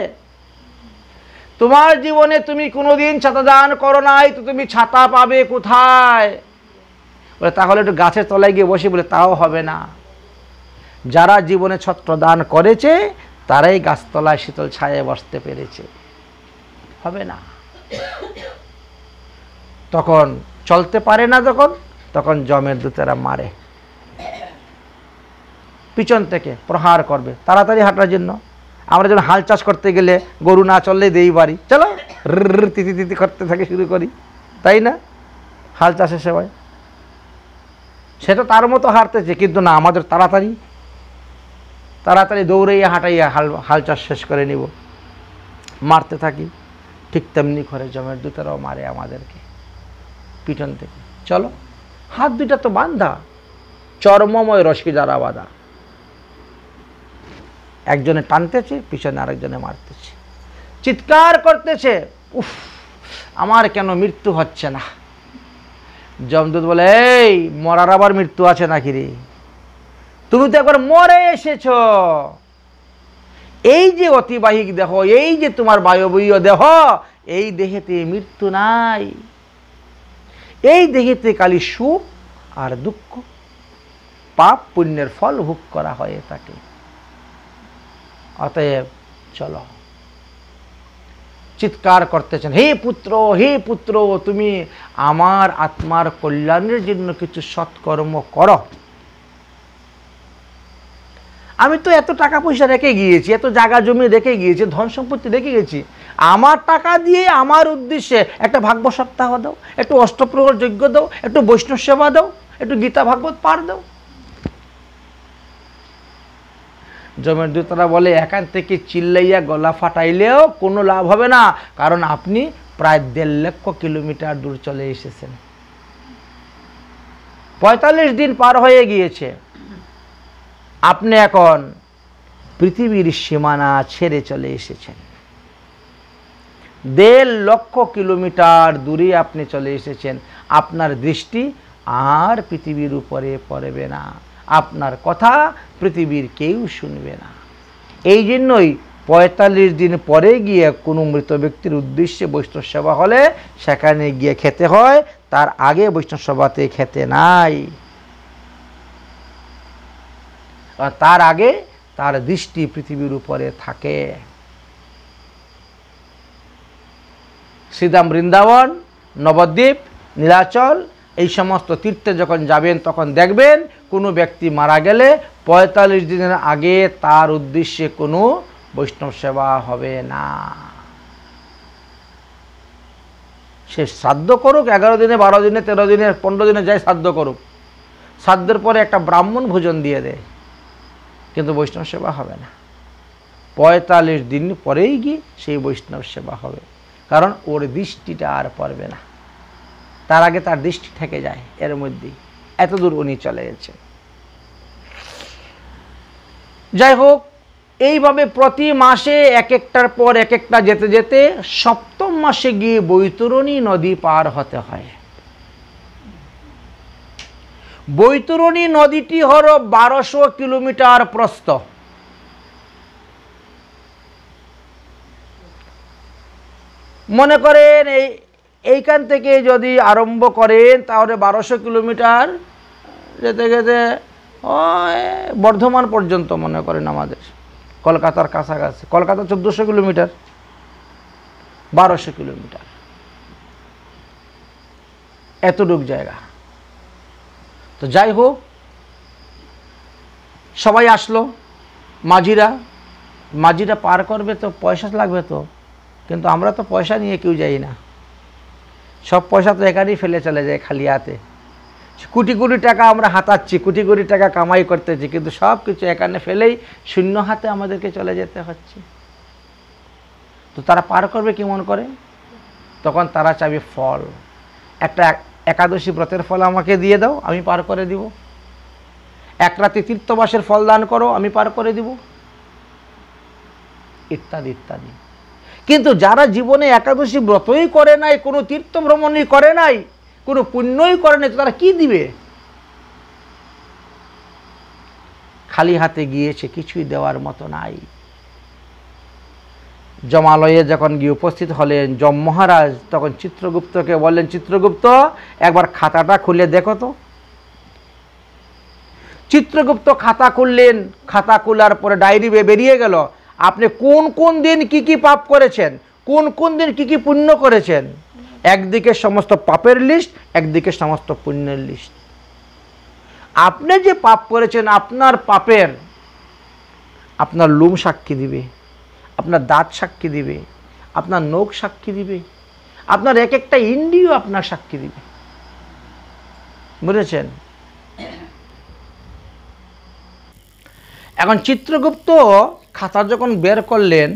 তোমার জীবনে তুমি কোনোদিন ছাতা দান করো নাই, তো তুমি ছাতা পাবে কোথায়? বলে তাহলে একটু গাছের তলায় গিয়ে বসে, বলে তাও হবে না। যারা জীবনে ছত্র দান করেছে তারাই গাছতলায় শীতল ছায়ায় বসতে পেরেছে, হবে না। তখন চলতে পারে না, তখন যমের দূতেরা মারে, পিছন থেকে প্রহার করবে তাড়াতাড়ি হাঁটার জন্য। আমরা যখন হাল চাষ করতে গেলে গরু না চললে দেই বাড়ি, চলো তিতি তিতি করতে থাকে শুরু করি, তাই না? হাল চাষের সময় সে তো তার মতো হাঁটতেছে, কিন্তু না, আমাদের তাড়াতাড়ি তাড়াতাড়ি দৌড়াইয়া হাঁটাইয়া হাল চাষ শেষ করে নিব, মারতে থাকি। ঠিক তেমনি করে জমের দূতেরাও মারে আমাদেরকে পিছন থেকে। চলো, হাত দুইটা তো বান্ধা, চর্মময় রশি দ্বারা বাঁধা, একজনে টানতেছে, পিছনে আরেকজনে মারতেছে, চিৎকার করতেছে, উফ, আমার কেন মৃত্যু হচ্ছে না? যমদূত বলে, এই মরার আবার মৃত্যু আছে নাকি রে? তুমি তো একবার মরে এসেছ। এই যে অতিবাহিক দেহ, এই যে তোমার বায়বীয় দেহ, এই দেহেতে মৃত্যু নাই। এই দেহেতে খালি সুখ আর দুঃখ, পাপ পুণ্যের ফল ভোগ করা হয়ে থাকে। অতএব চলো। চিৎকার করতেছেন, হে পুত্র, হে পুত্র, তুমি আমার আত্মার কল্যাণের জন্য কিছু সৎকর্ম করো। আমি তো এত টাকা পয়সা রেখে গিয়েছি, এত জায়গা জমি রেখে গিয়েছি, ধন সম্পত্তি রেখে গেছি, আমার টাকা দিয়ে আমার উদ্দেশ্যে একটা ভাগবত সপ্তাহ দাও, একটু অষ্টপ্রহর যজ্ঞ দাও, একটু বৈষ্ণব সেবা দাও, একটু গীতা ভাগবত পাঠ দাও। জমের দূতরা বলে, এখান থেকে চিল্লাইয়া গলা ফাটাইলেও কোনো লাভ হবে না, কারণ আপনি প্রায় 1.5 লক্ষ কিলোমিটার দূর চলে এসেছেন। 45 দিন পার হয়ে গিয়েছে, আপনি এখন পৃথিবীর সীমানা ছেড়ে চলে এসেছেন। 1.5 লক্ষ কিলোমিটার দূরে আপনি চলে এসেছেন, আপনার দৃষ্টি আর পৃথিবীর উপরে পড়বে না, আপনার কথা পৃথিবীর কেউ শুনবে না। এই জন্যই 45 দিন পরে গিয়ে কোনো মৃত ব্যক্তির উদ্দেশ্যে বৈষ্ণব সেবা হলে সেখানে গিয়ে খেতে হয়, তার আগে বৈষ্ণব সেবাতে খেতে নাই। তার আগে তার দৃষ্টি পৃথিবীর উপরে থাকে। শ্রীধাম, বৃন্দাবন, নবদ্বীপ, নীলাচল এই সমস্ত তীর্থে যখন যাবেন তখন দেখবেন কোনো ব্যক্তি মারা গেলে 45 দিনের আগে তার উদ্দেশ্যে কোনো বৈষ্ণব সেবা হবে না। সে শ্রাদ্ধ করুক, 11 দিনে, 12 দিনে, 13 দিনে, 15 দিনে যাই শ্রাদ্ধ করুক, শ্রাদ্ধের পরে একটা ব্রাহ্মণ ভোজন দিয়ে দেয়, কিন্তু বৈষ্ণব সেবা হবে না। 45 দিন পরেই গিয়ে সেই বৈষ্ণব সেবা হবে, কারণ ওর দৃষ্টিটা আর পড়বে না, তার আগে তার দৃষ্টি থেকে যায়। এর মধ্যেই এত দূর উনি চলে গেছে। যাই হোক, এইভাবে প্রতি মাসে এক একটার পর এক একটা যেতে যেতে 7ম মাসে গিয়ে বৈতরণী নদী পার হতে হয়। বৈতরণী নদীটি হলো 1200 কিলোমিটার প্রস্থ। মনে করেন এইখান থেকে যদি আরম্ভ করেন তাহলে 1200 কিলোমিটার যেতে যেতে বর্ধমান পর্যন্ত মনে করেন আমাদের কলকাতার কাছাকাছি। কলকাতা 1400 কিলোমিটার, 1200 কিলোমিটার, এতটুক জায়গা। তো যাই হোক, সবাই আসলো, মাঝিরা পার করবে তো পয়সা লাগবে তো, কিন্তু আমরা তো পয়সা নিয়ে কেউ যাই না, সব পয়সা তো এখানেই ফেলে চলে যায় খালি হাতে। কোটি কোটি টাকা আমরা হাতাচ্ছি, কোটি কোটি টাকা কামাই করতেছি, কিন্তু সব কিছু এখানে ফেলেই শূন্য হাতে আমাদেরকে চলে যেতে হচ্ছে। তো তারা পার করবে কেমন করে? তখন তারা চাইবে ফল, একটা একাদশী ব্রতের ফল আমাকে দিয়ে দাও, আমি পার করে দিব। এক রাতে তীর্থবাসের ফল দান করো, আমি পার করে দিব, ইত্যাদি ইত্যাদি। কিন্তু যারা জীবনে একাদশী ব্রতই করে নাই, কোনো তীর্থ ভ্রমণই করে নাই, কোনো পুণ্যই করে নাই, তারা কি দিবে? খালি হাতে গিয়েছে, কিছুই দেওয়ার মতো নাই। জমালয়ে যখন গিয়ে উপস্থিত হলেন যম মহারাজ, তখন চিত্রগুপ্তকে বললেন, চিত্রগুপ্ত একবার খাতাটা খুলে দেখো তো। চিত্রগুপ্ত খাতা খুললেন, খাতা খোলার পরে ডায়েরি বেরিয়ে গেল, আপনি কোন কোন দিন কি কি পাপ করেছেন, কোন কোন দিন কি কি পুণ্য করেছেন। একদিকে সমস্ত পাপের লিস্ট, একদিকে সমস্ত পুণ্যের লিস্ট। আপনি যে পাপ করেছেন, আপনার পাপের আপনার লোম সাক্ষী দিবে, আপনার দাঁত সাক্ষী দিবে, আপনার নখ সাক্ষী দিবে, আপনার এক একটা ইন্দ্রিয় আপনার সাক্ষী দিবে। বুঝেছেন? এখন চিত্রগুপ্ত খাতা যখন বের করলেন,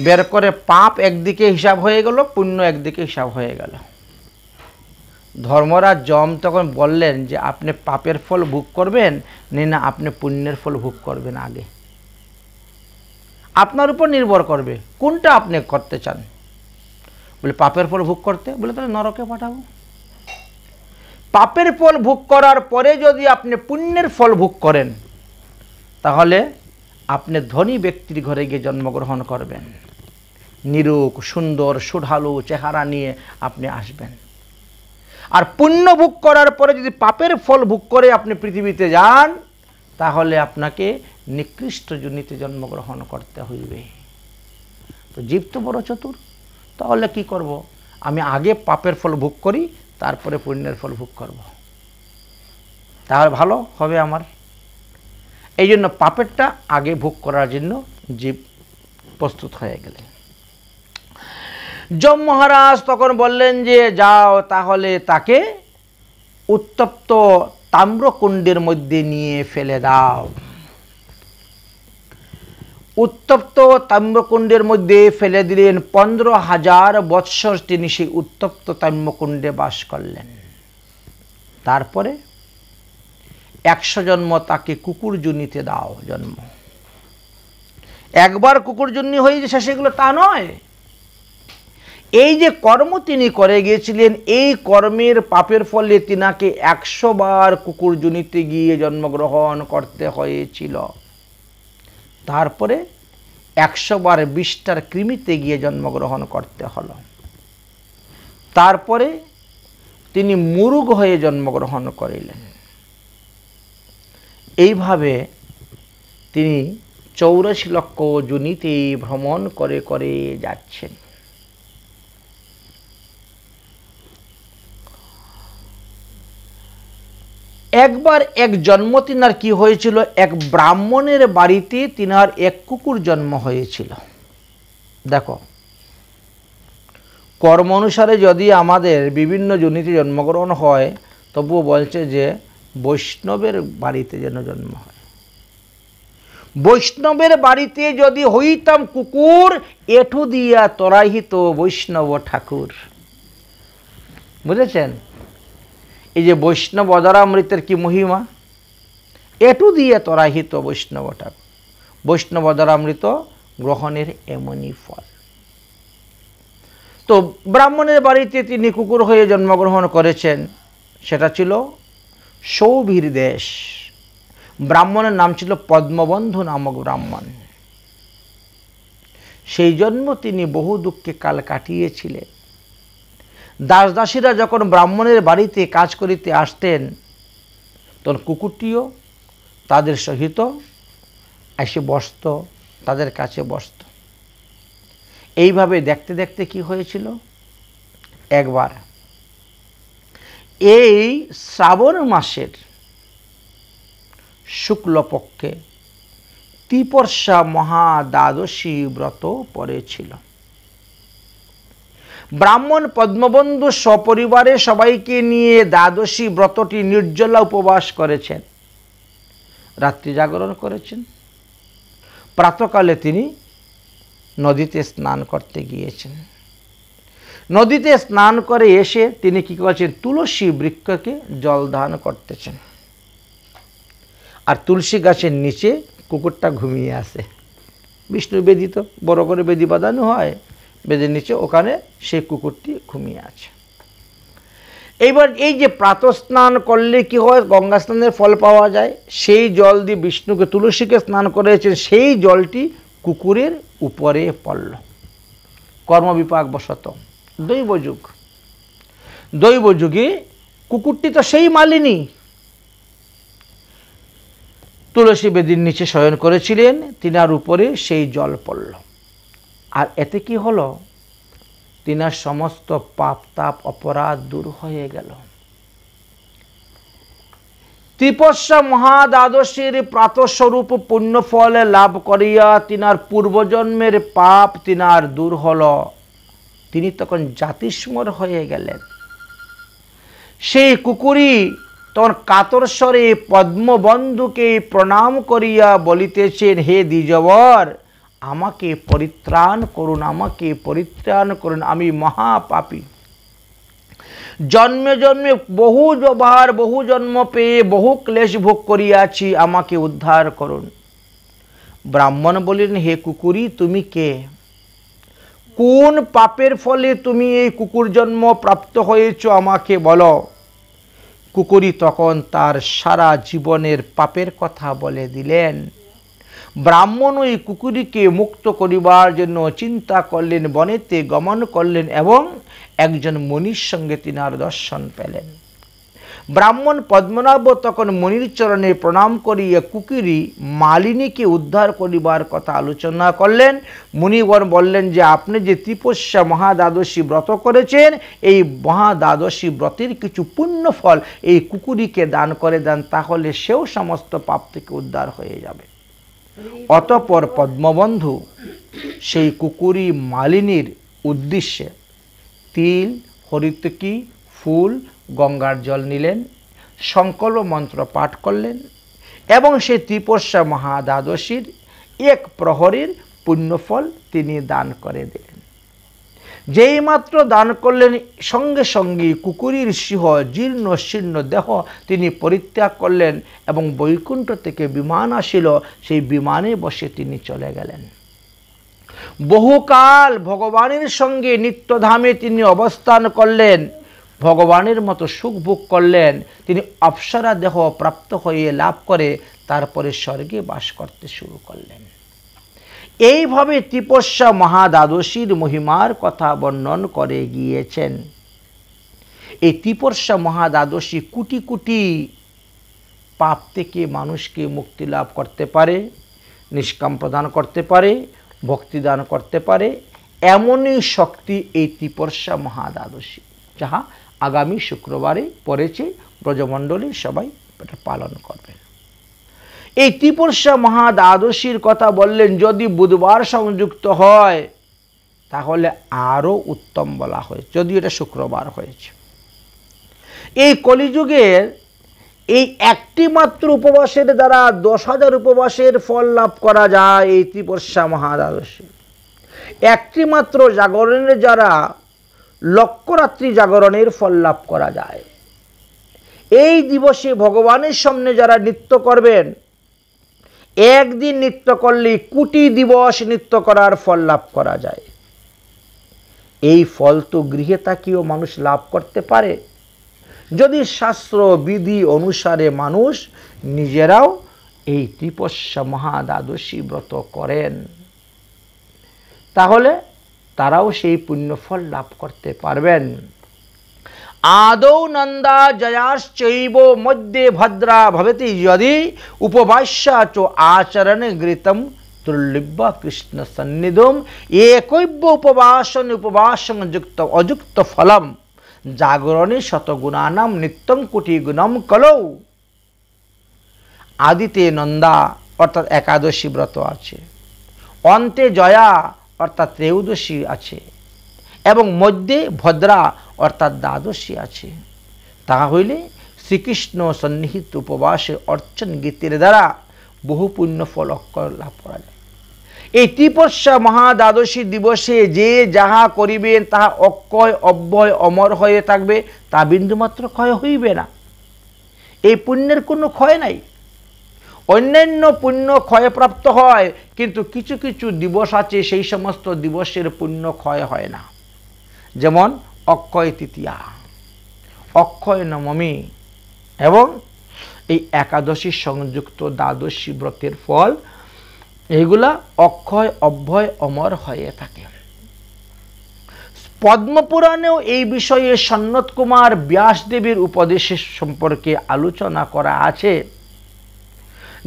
বের করে পাপ একদিকে হিসাব হয়ে গেল, পুণ্য একদিকে হিসাব হয়ে গেল। ধর্মরাজ যম তখন বললেন যে আপনি পাপের ফল ভোগ করবেন না আপনি পুণ্যের ফল ভোগ করবেন, আগে আপনার উপর নির্ভর করবে কোনটা আপনি করতে চান। বলে পাপের ফল ভোগ করতে, বলে তাহলে নরকে পাঠাবো। পাপের ফল ভোগ করার পরে যদি আপনি পুণ্যের ফল ভোগ করেন, তাহলে আপনি ধনী ব্যক্তির ঘরে গিয়ে জন্মগ্রহণ করবেন, নিরুক সুন্দর সুঢালু চেহারা নিয়ে আপনি আসবেন। আর পুণ্য ভোগ করার পরে যদি পাপের ফল ভোগ করে আপনি পৃথিবীতে যান, তাহলে আপনাকে নিকৃষ্ট যোনিতে জন্মগ্রহণ করতে হইবে। তো জীব তো বড় চতুর, তাহলে কি করব? আমি আগে পাপের ফল ভোগ করি, তারপরে পুণ্যের ফল ভোগ করব, তাহলে ভালো হবে আমার। এই জন্য পাপেরটা আগে ভোগ করার জন্য জীব প্রস্তুত হয়ে গেলে। যম মহারাজ তখন বললেন যে যাও, তাহলে তাকে উত্তপ্ত তাম্রকুণ্ডের মধ্যে নিয়ে ফেলে দাও। উত্তপ্ত তাম্রকুণ্ডের মধ্যে ফেলে দিলেন। 15,000 বৎসর তিনি সেই উত্তপ্ত তাম্রকুণ্ডে বাস করলেন। তারপরে 100 জন্ম তাকে কুকুর যোনিতে দাও জন্ম। একবার কুকুর যোনি হয়ে যে সেগুলো তা নয়, এই যে কর্ম তিনি করে গিয়েছিলেন, এই কর্মের পাপের ফলে তিনাকে 100 বার কুকুর জনিতে গিয়ে জন্মগ্রহণ করতে হয়েছিল। তারপরে 100 বার 20টার কৃমিতে গিয়ে জন্মগ্রহণ করতে হলো। তারপরে তিনি মুরুগ হয়ে জন্মগ্রহণ করিলেন। এইভাবে তিনি 84 লক্ষ যোনিতে ভ্রমণ করে করে যাচ্ছেন। একবার এক জন্ম তিনার কি হয়েছিল, এক ব্রাহ্মণের বাড়িতে তিনার এক কুকুর জন্ম হয়েছিল। দেখো, কর্ম অনুসারে যদি আমাদের বিভিন্ন যোনিতে জন্মগ্রহণ হয়, তবুও বলছে যে বৈষ্ণবের বাড়িতে যেন জন্ম হয়। বৈষ্ণবের বাড়িতে যদি হইতাম কুকুর, এঠু দিয়া তরাহিত বৈষ্ণব ঠাকুর। বুঝেছেন? এই যে বৈষ্ণব অধরামৃতের কি মহিমা, এটু দিয়ে তরাহিত বৈষ্ণব ঠাকুর। বৈষ্ণব অধরামৃত গ্রহণের এমনই ফল। তো ব্রাহ্মণের বাড়িতে তিনি কুকুর হয়ে জন্মগ্রহণ করেছেন। সেটা ছিল সৌভির দেশ। ব্রাহ্মণের নাম ছিল পদ্মবন্ধু নামক ব্রাহ্মণ। সেই জন্ম তিনি বহু দুঃখে কাল কাটিয়েছিলেন। দাস দাসীরা যখন ব্রাহ্মণের বাড়িতে কাজ করিতে আসতেন, তখন কুকুরটিও তাদের সহিত এসে বসত, তাদের কাছে বসত। এইভাবে দেখতে দেখতে কি হয়েছিল, একবার এই শ্রাবণ মাসের শুক্লপক্ষে ত্রিপর্ষা মহাদ্বাদশী ব্রত পড়েছিল। ব্রাহ্মণ পদ্মবন্ধু সপরিবারে সবাইকে নিয়ে দ্বাদশী ব্রতটি নির্জলা উপবাস করেছেন, রাত্রি জাগরণ করেছেন। প্রাতকালে তিনি নদীতে স্নান করতে গিয়েছেন। নদীতে স্নান করে এসে তিনি কি করেছেন, তুলসী বৃক্ষকে জল দান করতেছেন। আর তুলসী গাছের নিচে কুকুরটা ঘুমিয়ে আছে। বিষ্ণু বেদিত বড় করে বেদি বাঁধানো হয়, বেদের নিচে ওখানে সেই কুকুরটি ঘুমিয়ে আছে। এইবার এই যে প্রাতঃ স্নান করলে কি হয়, গঙ্গা স্নানের ফল পাওয়া যায়। সেই জল দিয়ে বিষ্ণুকে তুলসীকে স্নান করেছেন, সেই জলটি কুকুরের উপরে পড়ল কর্মবিপাক বশত। দৈবযুগ, দৈবযুগে কুকুরটি তো সেই মালিনী, তুলসী বেদির নিচে শয়ন করেছিলেন, তিনার উপরে সেই জল পড়ল। আর এতে কি হলো, তিনার সমস্ত পাপ তাপ অপরাধ দূর হয়ে গেল। ত্রিপর্ষা মহাদ্বাদশীর প্রাতঃস্বরূপ পুণ্যফল লাভ করিয়া তিনার পূর্বজন্মের পাপ তিনার দূর হল। তিনি তখন জাতিস্মর হয়ে গেলেন। সেই কুকুরই তখন কাতর স্বরে পদ্মবন্ধুকে প্রণাম করিয়া বলিতেছেন, হে দ্বিজবর, আমাকে পরিত্রাণ করুন, আমাকে পরিত্রাণ করুন, আমি মহাপাপী। জন্মে জন্মে বহু জন্ম পেয়ে বহু ক্লেশ ভোগ করিয়াছি, আমাকে উদ্ধার করুন। ব্রাহ্মণ বললেন, হে কুকুরি, তুমি কে? কোন পাপের ফলে তুমি এই কুকুর জন্ম প্রাপ্ত হয়েছ, আমাকে বলো। কুকুরি তখন তার সারা জীবনের পাপের কথা বলে দিলেন। ব্রাহ্মণ ওই কুকুরীকে মুক্ত করিবার জন্য চিন্তা করলেন, বনেতে গমন করলেন এবং একজন মুনির সঙ্গে তিনার দর্শন পেলেন। ব্রাহ্মণ পদ্মনাভ তখন মুনির চরণে প্রণাম করিয়া কুকুরী মালিনীকে উদ্ধার করিবার কথা আলোচনা করলেন। মুনিগণ বললেন যে আপনি যে ত্রিপস্যা মহাদ্বাদশী ব্রত করেছেন, এই মহাদ্বাদশী ব্রতের কিছু পুণ্য ফল এই কুকুরীকে দান করে দেন, তাহলে সেও সমস্ত পাপ থেকে উদ্ধার হয়ে যাবে। অতঃপর পদ্মবন্ধু সেই কুকুরী মালিনীর উদ্দেশ্যে তিল, হরিতকি, ফুল, গঙ্গার জল নিলেন, সংকল্প মন্ত্র পাঠ করলেন এবং সেই ত্রিপস্যা মহাদ্বাদশীর এক প্রহরের পুণ্যফল তিনি দান করে দিলেন। যেই মাত্র দান করলেন, সঙ্গে সঙ্গে কুকুরীর সিংহ জীর্ণ শীর্ণ দেহ তিনি পরিত্যাগ করলেন এবং বৈকুণ্ঠ থেকে বিমান আসিল, সেই বিমানে বসে তিনি চলে গেলেন। বহুকাল ভগবানের সঙ্গে নিত্যধামে তিনি অবস্থান করলেন, ভগবানের মতো সুখ ভোগ করলেন। তিনি অপ্সরা দেহ প্রাপ্ত হয়ে লাভ করে তারপরে স্বর্গে বাস করতে শুরু করলেন। এইভাবে ত্রিপস্যা মহাদ্বাদশীর মহিমার কথা বর্ণন করে গিয়েছেন। এই ত্রিপস্যা মহাদ্বাদশী কোটি কোটি পাপ থেকে মানুষকে মুক্তি লাভ করতে পারে, নিষ্কাম প্রদান করতে পারে, ভক্তিদান করতে পারে, এমনই শক্তি এই ত্রিপস্যা মহাদ্বাদশী, যাহা আগামী শুক্রবারে পড়েছে। ব্রজমণ্ডলী সবাই এটা পালন করবেন। এই ত্রিপস্যা মহাদ্বাদশীর কথা বললেন, যদি বুধবার সংযুক্ত হয় তাহলে আরও উত্তম বলা হয়, যদি এটা শুক্রবার হয়েছে। এই কলিযুগের এই একটি মাত্র উপবাসের দ্বারা 10,000 উপবাসের ফল লাভ করা যায়। এই ত্রিপস্যা মহাদ্বাদশী একটি মাত্র জাগরণের দ্বারা লক্ষরাত্রি জাগরণের ফল লাভ করা যায়। এই দিবসে ভগবানের সামনে যারা নৃত্য করবেন, একদিন নৃত্য করলে কোটি দিবস নৃত্য করার ফল লাভ করা যায়। এই ফল তো গৃহে থাকিও মানুষ লাভ করতে পারে, যদি শাস্ত্র বিধি অনুসারে মানুষ নিজেরাও এই ত্রিপস্যা মহাদ্বাদশী ব্রত করেন, তাহলে তারাও সেই পুণ্যফল লাভ করতে পারবেন। আদৌ নন্দা জয়াশ্চৈব মধ্যে ভদ্রা ভবতি যদি উপবাস্যা চ আচরণে গৃতম দুর্লভ্য কৃষ্ণ সন্নিধম একৈব্য উপবাসন যুক্ত অযুক্ত ফলম জাগরণে শতগুণানাম নিত্যম কোটি গুণম কলৌ। আদিতে নন্দা অর্থাৎ একাদশী ব্রত আছে, অন্তে জয়া অর্থাৎ ত্রয়োদশী আছে, এবং মধ্যে ভদ্রা অর্থাৎ দ্বাদশী আছে। তাহা হইলে শ্রীকৃষ্ণ সন্নিহিত উপবাসে অর্চন গীতের দ্বারা বহু পুণ্য ফল অক্ষর লাভ করা যায়। এই ত্রিপস্যা মহাদ্বাদশী দিবসে যে যাহা করিবেন তাহা অক্ষয় অব্যয় অমর হয়ে থাকবে, তা বিন্দুমাত্র ক্ষয় হইবে না। এই পুণ্যের কোনো ক্ষয় নাই। অন্যান্য পুণ্য ক্ষয়প্রাপ্ত হয়, কিন্তু কিছু কিছু দিবস আছে সেই সমস্ত দিবসের পুণ্য ক্ষয় হয় না। যেমন অক্ষয় তৃতীয়া, অক্ষয় নবমী এবং এই একাদশী সংযুক্ত দ্বাদশী ব্রতের ফল, এইগুলা অক্ষয় অব্যয় অমর হয়ে থাকে। পদ্মপুরাণেও এই বিষয়ে সন্নত কুমার ব্যাসদেবের উপদেশের সম্পর্কে আলোচনা করা আছে,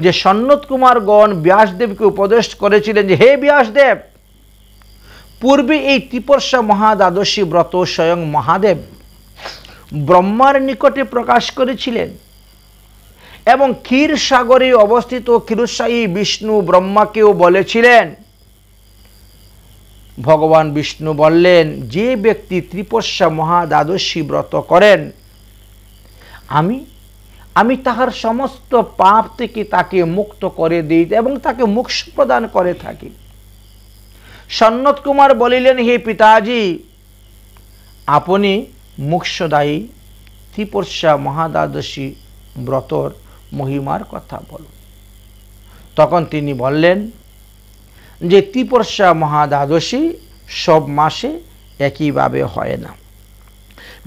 যে সন্নত কুমারগণ ব্যাসদেবকে উপদেশ করেছিলেন যে, হে ব্যাসদেব, পূর্বে এই ত্রিপস্যা মহাদ্বাদশী ব্রত স্বয়ং মহাদেব ব্রহ্মার নিকটে প্রকাশ করেছিলেন, এবং ক্ষীর সাগরে অবস্থিত ক্ষীরোৎসাহী বিষ্ণু ব্রহ্মাকেও বলেছিলেন। ভগবান বিষ্ণু বললেন, যে ব্যক্তি ত্রিপস্যা মহাদ্বাদশী ব্রত করেন, আমি তাহার সমস্ত পাপ থেকে তাকে মুক্ত করে দিই এবং তাকে মোক্ষ প্রদান করে থাকি। সন্নত কুমার বলিলেন, হে পিতাজি, আপনি মোক্ষদায়ী ত্রিপস্যা মহাদ্বাদশী ব্রতর মহিমার কথা বলুন। তখন তিনি বললেন যে ত্রিপস্যা মহাদ্বাদশী সব মাসে একইভাবে হয় না,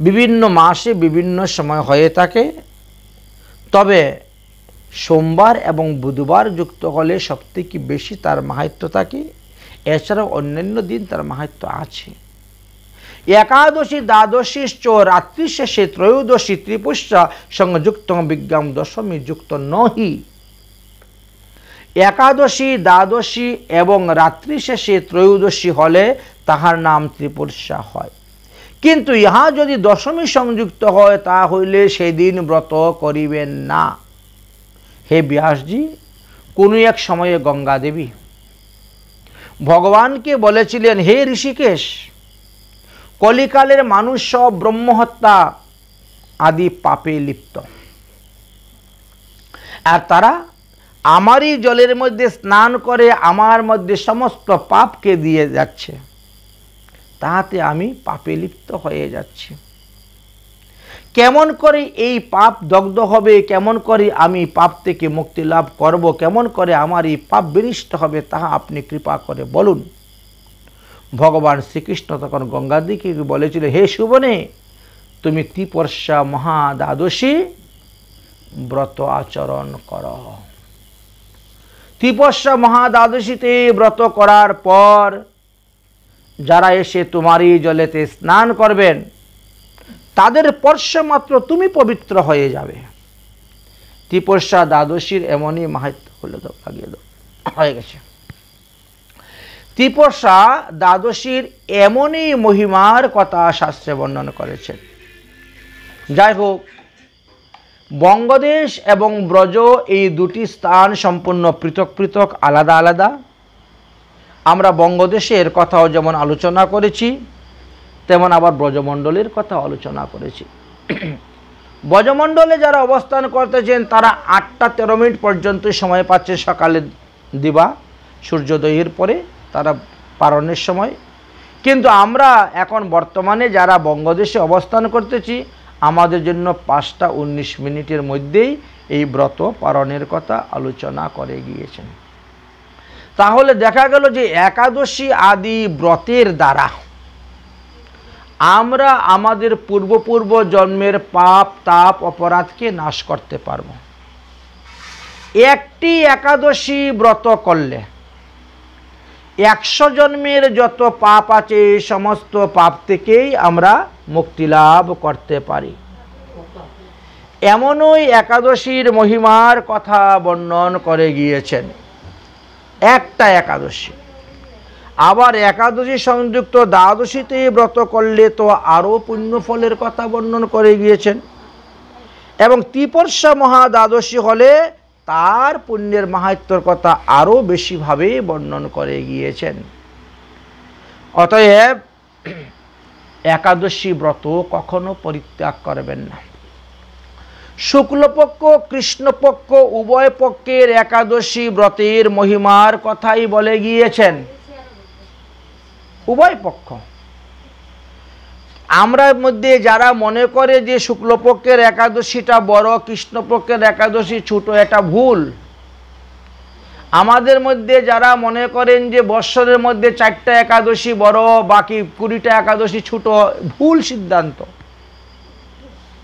বিভিন্ন মাসে বিভিন্ন সময় হয়ে থাকে। তবে সোমবার এবং বুধবার যুক্ত হলে সবথেকে বেশি তার মাহাত্ম্য থাকে, এছাড়াও অন্যান্য দিন তার মাহাত্ম্য আছে। একাদশী দ্বাদশী চ রাত্রি শেষে ত্রয়োদশী ত্রিপস্যা সংযুক্ত বিজ্ঞাম দশমী যুক্ত নহি। একাদশী দ্বাদশী এবং রাত্রি শেষে ত্রয়োদশী হলে তাহার নাম ত্রিপস্যা হয়, কিন্তু ইহা যদি দশমী সংযুক্ত হয় তা হইলে সেদিন ব্রত করিবেন না। হে ব্যাসজি, কোনো এক সময়ে গঙ্গা দেবী ভগবানকে বলেছিলেন, হে ঋষিকেশ, কলিকালের মানুষ সব ব্রহ্মহত্যা আদি পাপে লিপ্ত, আর তারা আমারই জলের মধ্যে স্নান করে আমার মধ্যে সমস্ত পাপকে দিয়ে যাচ্ছে, তাহাতে আমি পাপে লিপ্ত হয়ে যাচ্ছি। কেমন করে এই পাপ দগ্ধ হবে, কেমন করে আমি পাপ থেকে মুক্তি লাভ করব, কেমন করে আমার এই পাপ বিনষ্ট হবে, তাহা আপনি কৃপা করে বলুন। ভগবান শ্রীকৃষ্ণ তখন গঙ্গাদিকে বলেছিল, হে সুবনে, তুমি ত্রিপর্ষা মহাদ্বাদশী ব্রত আচরণ করো। ত্রিপর্ষা মহাদ্বাদশীতে ব্রত করার পর যারা এসে তোমারই জলেতে স্নান করবেন তাদের স্পর্শ মাত্র তুমি পবিত্র হয়ে যাবে। ত্রিপর্ষা দ্বাদশীর এমনই মাহাত্ম্য। হলে দাও, লাগিয়ে দাও, হয়ে গেছে। ত্রিপর্ষা দ্বাদশীর এমনই মহিমার কথা শাস্ত্রে বর্ণনা করেছেন। যাই হোক, বঙ্গদেশ এবং ব্রজ এই দুটি স্থান সম্পূর্ণ পৃথক পৃথক, আলাদা আলাদা। আমরা বঙ্গদেশের কথাও যেমন আলোচনা করেছি, তেমন আবার ব্রজমণ্ডলের কথা আলোচনা করেছি। ব্রজমণ্ডলে যারা অবস্থান করতেছেন তারা 8টা 13 মিনিট পর্যন্ত সময় পাচ্ছে, সকালে দিবা সূর্যোদয়ের পরে তারা পারণের সময়। কিন্তু আমরা এখন বর্তমানে যারা বঙ্গদেশে অবস্থান করতেছি, আমাদের জন্য 5টা 19 মিনিটের মধ্যেই এই ব্রত পালনের কথা আলোচনা করে গিয়েছেন। তাহলে দেখা গেল যে একাদশী আদি ব্রতের দ্বারা আমরা আমাদের পূর্ব জন্মের পাপ তাপ অপরাধকে নাশ করতে পারব। একটি একাদশী ব্রত করলে 100 জন্মের যত পাপ আছে এই সমস্ত পাপ থেকেই আমরা মুক্তি লাভ করতে পারি। এমনই একাদশীর মহিমার কথা বর্ণন করে গিয়েছেন। একটা একাদশী, আবার একাদশী সংযুক্ত দ্বাদশীতে ব্রত করলে তো আরও পুণ্য ফলের কথা বর্ণন করে গিয়েছেন। এবং ত্রিপর্ষা মহাদ্বাদশী হলে তার পুণ্যের মাহাত্ম্যর কথা আরও বেশিভাবে বর্ণন করে গিয়েছেন। অতএব একাদশী ব্রত কখনো পরিত্যাগ করবেন না। শুক্লপক্ষ কৃষ্ণপক্ষ উভয় পক্ষের একাদশী ব্রতের মহিমার কথাই বলে গিয়েছেন। উভয় পক্ষ, আমরা মধ্যে যারা মনে করে যে শুক্লপক্ষের একাদশীটা বড়, কৃষ্ণপক্ষের একাদশী ছোট, এটা ভুল। আমাদের মধ্যে যারা মনে করেন যে বৎসরের মধ্যে 4টা একাদশী বড়, বাকি 20টা একাদশী ছোট, ভুল সিদ্ধান্ত।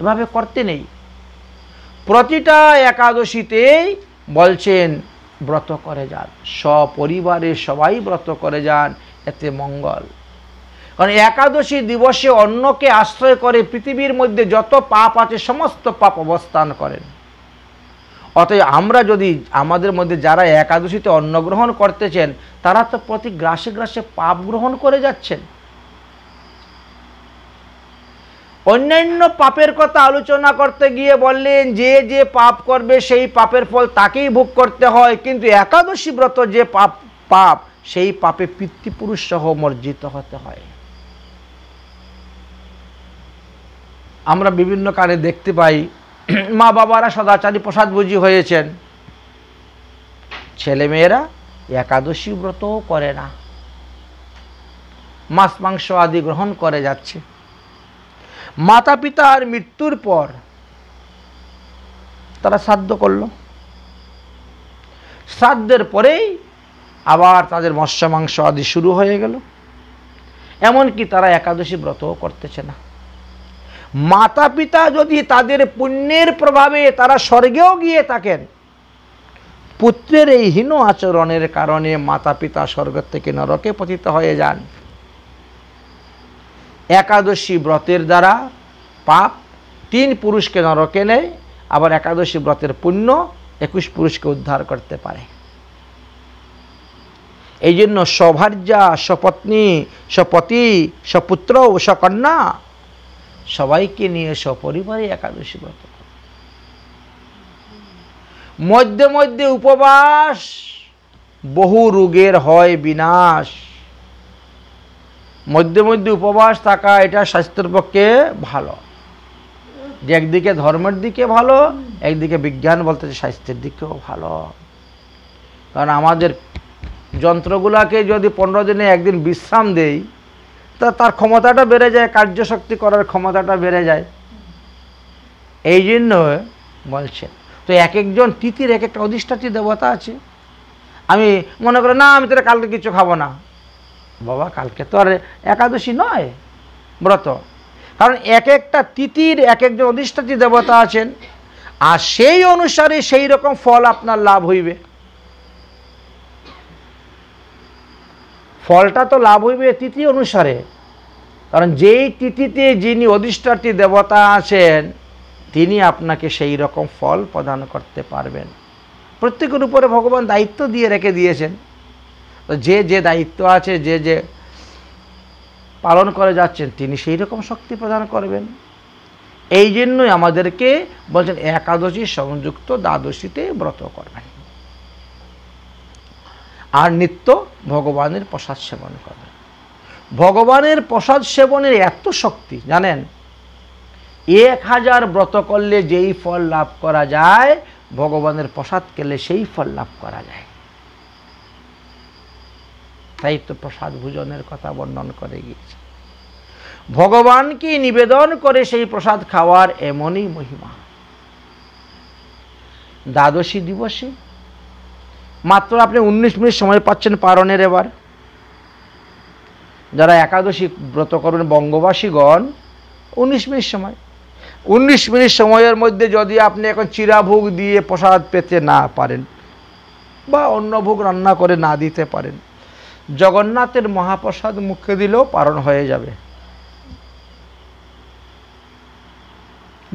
এভাবে করতে নেই। প্রতিটা একাদশীতেই বলছেন ব্রত করে যান, সপরিবারে সবাই ব্রত করে যান, এতে মঙ্গল। কারণ একাদশী দিবসে অন্যকে আশ্রয় করে পৃথিবীর মধ্যে যত পাপ আছে সমস্ত পাপ অবস্থান করেন। অতএব আমরা যদি আমাদের মধ্যে যারা একাদশীতে অন্ন গ্রহণ করতেছেন তারা তো প্রতি গ্রাসে গ্রাসে পাপ গ্রহণ করে যাচ্ছেন। অন্যান্য পাপের কথা আলোচনা করতে গিয়ে বললেন যে যে পাপ করবে সেই পাপের ফল তাকেই ভোগ করতে হয়, কিন্তু একাদশী ব্রত যে পাপ সেই পাপে পিতৃপুরুষ সহ মর্জিত হতে হয়। আমরা বিভিন্ন কালে দেখতে পাই মা বাবারা সদাচারী প্রসাদভোজী হয়েছেন, ছেলেমেয়েরা একাদশী ব্রতও করে না, মাছ মাংস আদি গ্রহণ করে যাচ্ছে। মাতা পিতার মৃত্যুর পর তারা শ্রাদ্ধ করল, শ্রাদ্ধের পরেই আবার তাদের মৎস্য মাংস আদি শুরু হয়ে গেল। এমনকি তারা একাদশী ব্রতও করতেছে না। মাতা পিতা যদি তাদের পুণ্যের প্রভাবে তারা স্বর্গেও গিয়ে থাকেন, পুত্রের এই হীন আচরণের কারণে মাতা পিতা স্বর্গ থেকে নরকে পতিত হয়ে যান। একাদশী ব্রতের দ্বারা পাপ 3 পুরুষকে নরকে নেয়, আবার একাদশী ব্রতের পুণ্য 21 পুরুষকে উদ্ধার করতে পারে। এই জন্য সভার্যা, সপত্নী, সপতি, সপুত্র ও সকন্যা সবাইকে নিয়ে সপরিবারে একাদশী ব্রত। মধ্যে মধ্যে উপবাস, বহু রোগের হয় বিনাশ। মধ্যে মধ্যে উপবাস থাকা এটা স্বাস্থ্যের পক্ষে ভালো। যে একদিকে ধর্মের দিকে ভালো, একদিকে বিজ্ঞান বলতেছে স্বাস্থ্যের দিকেও ভালো। কারণ আমাদের যন্ত্রগুলাকে যদি 15 দিনে একদিন বিশ্রাম দেই তা তার ক্ষমতাটা বেড়ে যায়, কার্যশক্তি করার ক্ষমতাটা বেড়ে যায়। এই জন্য বলছেন। তো এক একজন তিথির এক একটা অধিষ্ঠাত্রী দেবতা আছে। আমি মনে করি না আমি তোরা কালকে কিছু খাবো না, বাবা কালকে তো আর একাদশী নয় ব্রত, কারণ এক একটা তিথির এক একজন অধিষ্ঠাত্রী দেবতা আছেন, আর সেই অনুসারে সেই রকম ফল আপনার লাভ হইবে। ফলটা তো লাভ হইবে তিথি অনুসারে, কারণ যেই তিথিতে যিনি অধিষ্ঠাত্রী দেবতা আছেন তিনি আপনাকে সেই রকম ফল প্রদান করতে পারবেন। প্রত্যেকের উপরে ভগবান দায়িত্ব দিয়ে রেখে দিয়েছেন, তো যে যে দায়িত্ব আছে, যে যে পালন করে যাচ্ছেন তিনি সেই রকম শক্তি প্রদান করবেন। এই জন্যই আমাদেরকে বলছেন একাদশী সংযুক্ত দ্বাদশীতে ব্রত করবেন, আর নিত্য ভগবানের প্রসাদ সেবন করবেন। ভগবানের প্রসাদ সেবনের এত শক্তি জানেন, 1000 ব্রত করলে যেই ফল লাভ করা যায়, ভগবানের প্রসাদ খেলে সেই ফল লাভ করা যায়। তাই তো প্রসাদ ভোজনের কথা বর্ণন করে গিয়েছে। ভগবানকে নিবেদন করে সেই প্রসাদ খাওয়ার এমনই মহিমা। দ্বাদশী দিবসে মাত্র আপনি 19 মিনিট সময় পাচ্ছেন পারণের। এবার যারা একাদশী ব্রত করবেন বঙ্গবাসীগণ, 19 মিনিট সময়, 19 মিনিট সময়ের মধ্যে যদি আপনি এখন চিরাভোগ দিয়ে প্রসাদ পেতে না পারেন বা অন্য ভোগ রান্না করে না দিতে পারেন, জগন্নাথের মহাপ্রসাদ মুখে দিলেও পারণ হয়ে যাবে।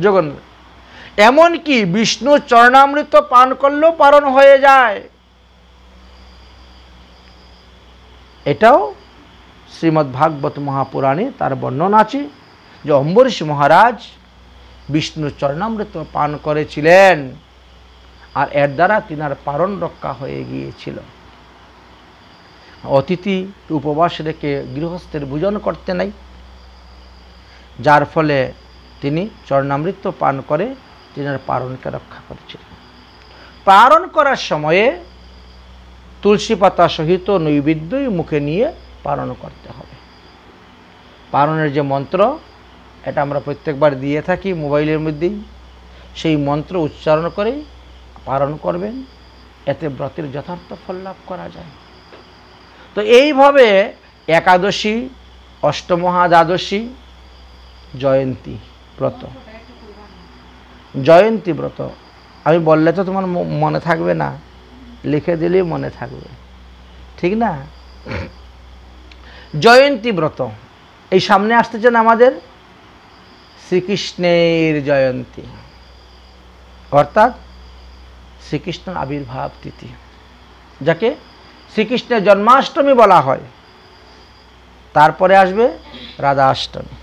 জগন্নাথ এমনকি বিষ্ণু চরণামৃত পান করলেও পারণ হয়ে যায়। এটাও শ্রীমদ্ ভাগবত মহাপুরাণে তার বর্ণনা আছে যে অম্বরীশ মহারাজ বিষ্ণু চরণামৃত পান করেছিলেন, আর এর দ্বারা তিনার পারণ রক্ষা হয়ে গিয়েছিল। অতিথি উপবাস রেখে গৃহস্থের ভোজন করতে নাই, যার ফলে তিনি চরণামৃত পান করে তিনার পারণকে রক্ষা করেছিলেন। পারণ করার সময়ে তুলসী পাতা সহিত নৈবেদ্যই মুখে নিয়ে পারণ করতে হবে। পারণের যে মন্ত্র, এটা আমরা প্রত্যেকবার দিয়ে থাকি মোবাইলের মধ্যেই, সেই মন্ত্র উচ্চারণ করে পারণ করবেন, এতে ব্রতের যথার্থ ফল লাভ করা যায়। তো এইভাবে একাদশী, অষ্টমহা দ্বাদশী, জয়ন্তী ব্রত, জয়ন্তী ব্রত আমি বললে তো তোমার মনে থাকবে না, লিখে দিলেই মনে থাকবে, ঠিক না? জয়ন্তী ব্রত এই সামনে আসতেছেন আমাদের শ্রীকৃষ্ণের জয়ন্তী, অর্থাৎ শ্রীকৃষ্ণের আবির্ভাব তিথি, যাকে শ্রীকৃষ্ণের জন্মাষ্টমী বলা হয়। তারপরে আসবে রাধা অষ্টমী।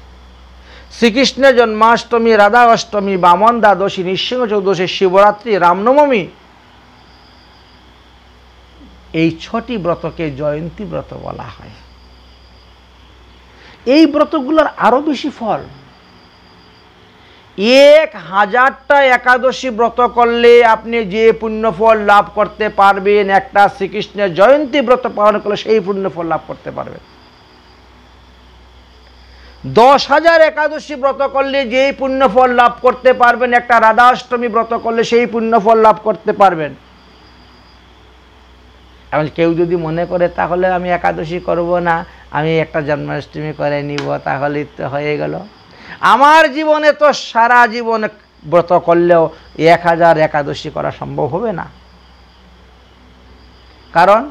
শ্রীকৃষ্ণের জন্মাষ্টমী, রাধা অষ্টমী, বামন দ্বাদশী, নৃসিংহ চৌদশী, শিবরাত্রি, রামনবমী, এই 6টি ব্রতকে জয়ন্তী ব্রত বলা হয়। এই ব্রতগুলোর আরো বেশি ফল। 1000টা একাদশী ব্রত করলে আপনি যে পুণ্যফল লাভ করতে পারবেন, একটা শ্রীকৃষ্ণের জয়ন্তী ব্রত পালন করলে সেই পুণ্যফল লাভ করতে পারবেন। 10,000 একাদশী ব্রত করলে যেই পুণ্যফল লাভ করতে পারবেন, একটা রাধা অষ্টমী ব্রত করলে সেই পুণ্যফল লাভ করতে পারবেন। এখন কেউ যদি মনে করে তাহলে আমি একাদশী করব না, আমি একটা জন্মাষ্টমী করে নিব, তাহলে তো হয়ে গেল। আমার জীবনে তো সারা জীবন ব্রত করলেও 1000 একাদশী করা সম্ভব হবে না, কারণ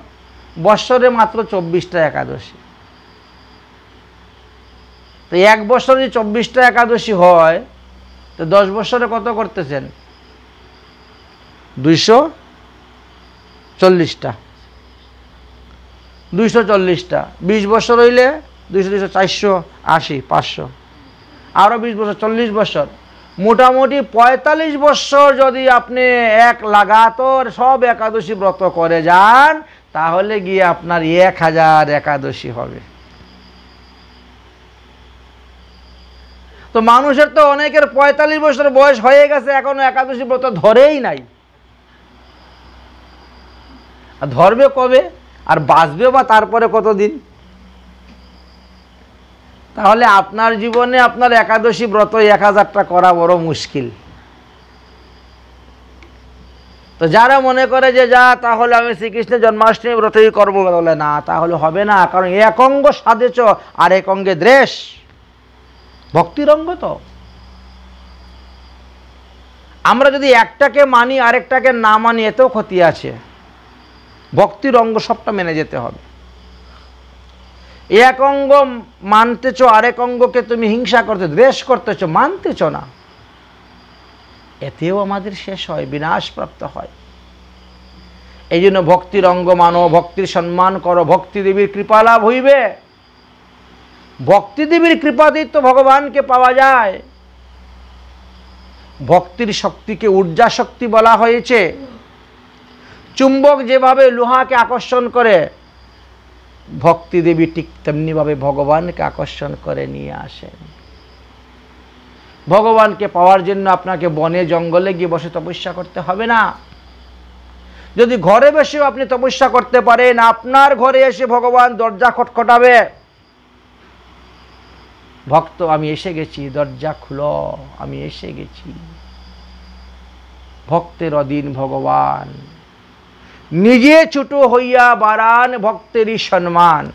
বৎসরে মাত্র 24টা একাদশী। তো 1 বছরে যদি 24টা একাদশী হয়, তো 10 বছরে কত করতেছেন? 240টা। 240টা 20 বছর হইলে 200, 480, 500, আরও 20 বছর, 40 বছর, মোটামুটি 45 বছর যদি আপনি এক লাগাতার সব একাদশী ব্রত করে যান, তাহলে গিয়ে আপনার 1000 একাদশী হবে। তো মানুষের তো অনেকের 45 বছর বয়স হয়ে গেছে, এখনো একাদশী ব্রত ধরেই নাই। ধরবে কবে আর বাঁচবে বা তারপরে কতদিন? তাহলে আপনার জীবনে আপনার একাদশী ব্রত 1000টা করা বড় মুশকিল। তো যারা মনে করে যে যা তাহলে আমি শ্রীকৃষ্ণের জন্মাষ্টমী ব্রতই করবো, বলে না, তাহলে হবে না। কারণ এক অঙ্গ সাধেছ আর এক অঙ্গে দ্বেষ, ভক্তির অঙ্গ তো। আমরা যদি একটাকে মানি আরেকটাকে না মানি এতেও ক্ষতি আছে। ভক্তির অঙ্গ সবটা মেনে যেতে হবে। এক অঙ্গ মানতেছ, আরেক অঙ্গকে তুমি হিংসা করতে দ্বেষ করতেছ, মানতেছ না, এতেও আমাদের শেষ হয়, বিনাশপ্রাপ্ত হয়। এই জন্য ভক্তির অঙ্গ মানো, ভক্তির সম্মান করো, ভক্তি দেবীর কৃপা লাভ হইবে। ভক্তি দেবীর কৃপাতেই তো ভগবানকে পাওয়া যায়। ভক্তির শক্তিকে ঊর্জা শক্তি বলা হয়েছে। চুম্বক যেভাবে লোহাকে আকর্ষণ করে, ভক্তি দেবী ঠিক তেমনিভাবে ভগবানকে আকর্ষণ করে নিয়ে আসেন। ভগবানকে পাওয়ার জন্য আপনাকে বনে জঙ্গলে গিয়ে বসে তপস্যা করতে হবে না। যদি ঘরে বসেও আপনি তপস্যা করতে পারেন, আপনার ঘরে এসে ভগবান দরজা খটখটাবে, ভক্ত আমি এসে গেছি, দরজা খুলো, আমি এসে গেছি। ভক্তের অধীন ভগবান, নিজে ছোট হইয়া বাড়ান ভক্তেরই সম্মান।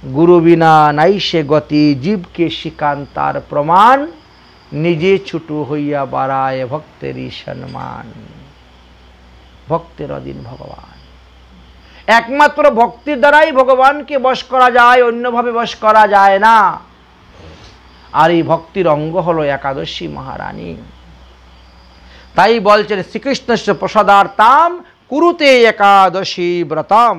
গুরু বিনা নাই সে গতি, জীবকে শিখান তার প্রমাণ। নিজে ছোট হইয়া বাড়ায় ভক্তেরই সম্মান। ভক্তের অধীন ভগবান, একমাত্র ভক্তির দ্বারাই ভগবানকে বশ করা যায়, অন্যভাবে বশ করা যায় না। আর এই ভক্তির অঙ্গ হলো একাদশী মহারানী। তাই বলছেন শ্রীকৃষ্ণস্য প্রসাদার্থাম কুরুতে একাদশী ব্রতম।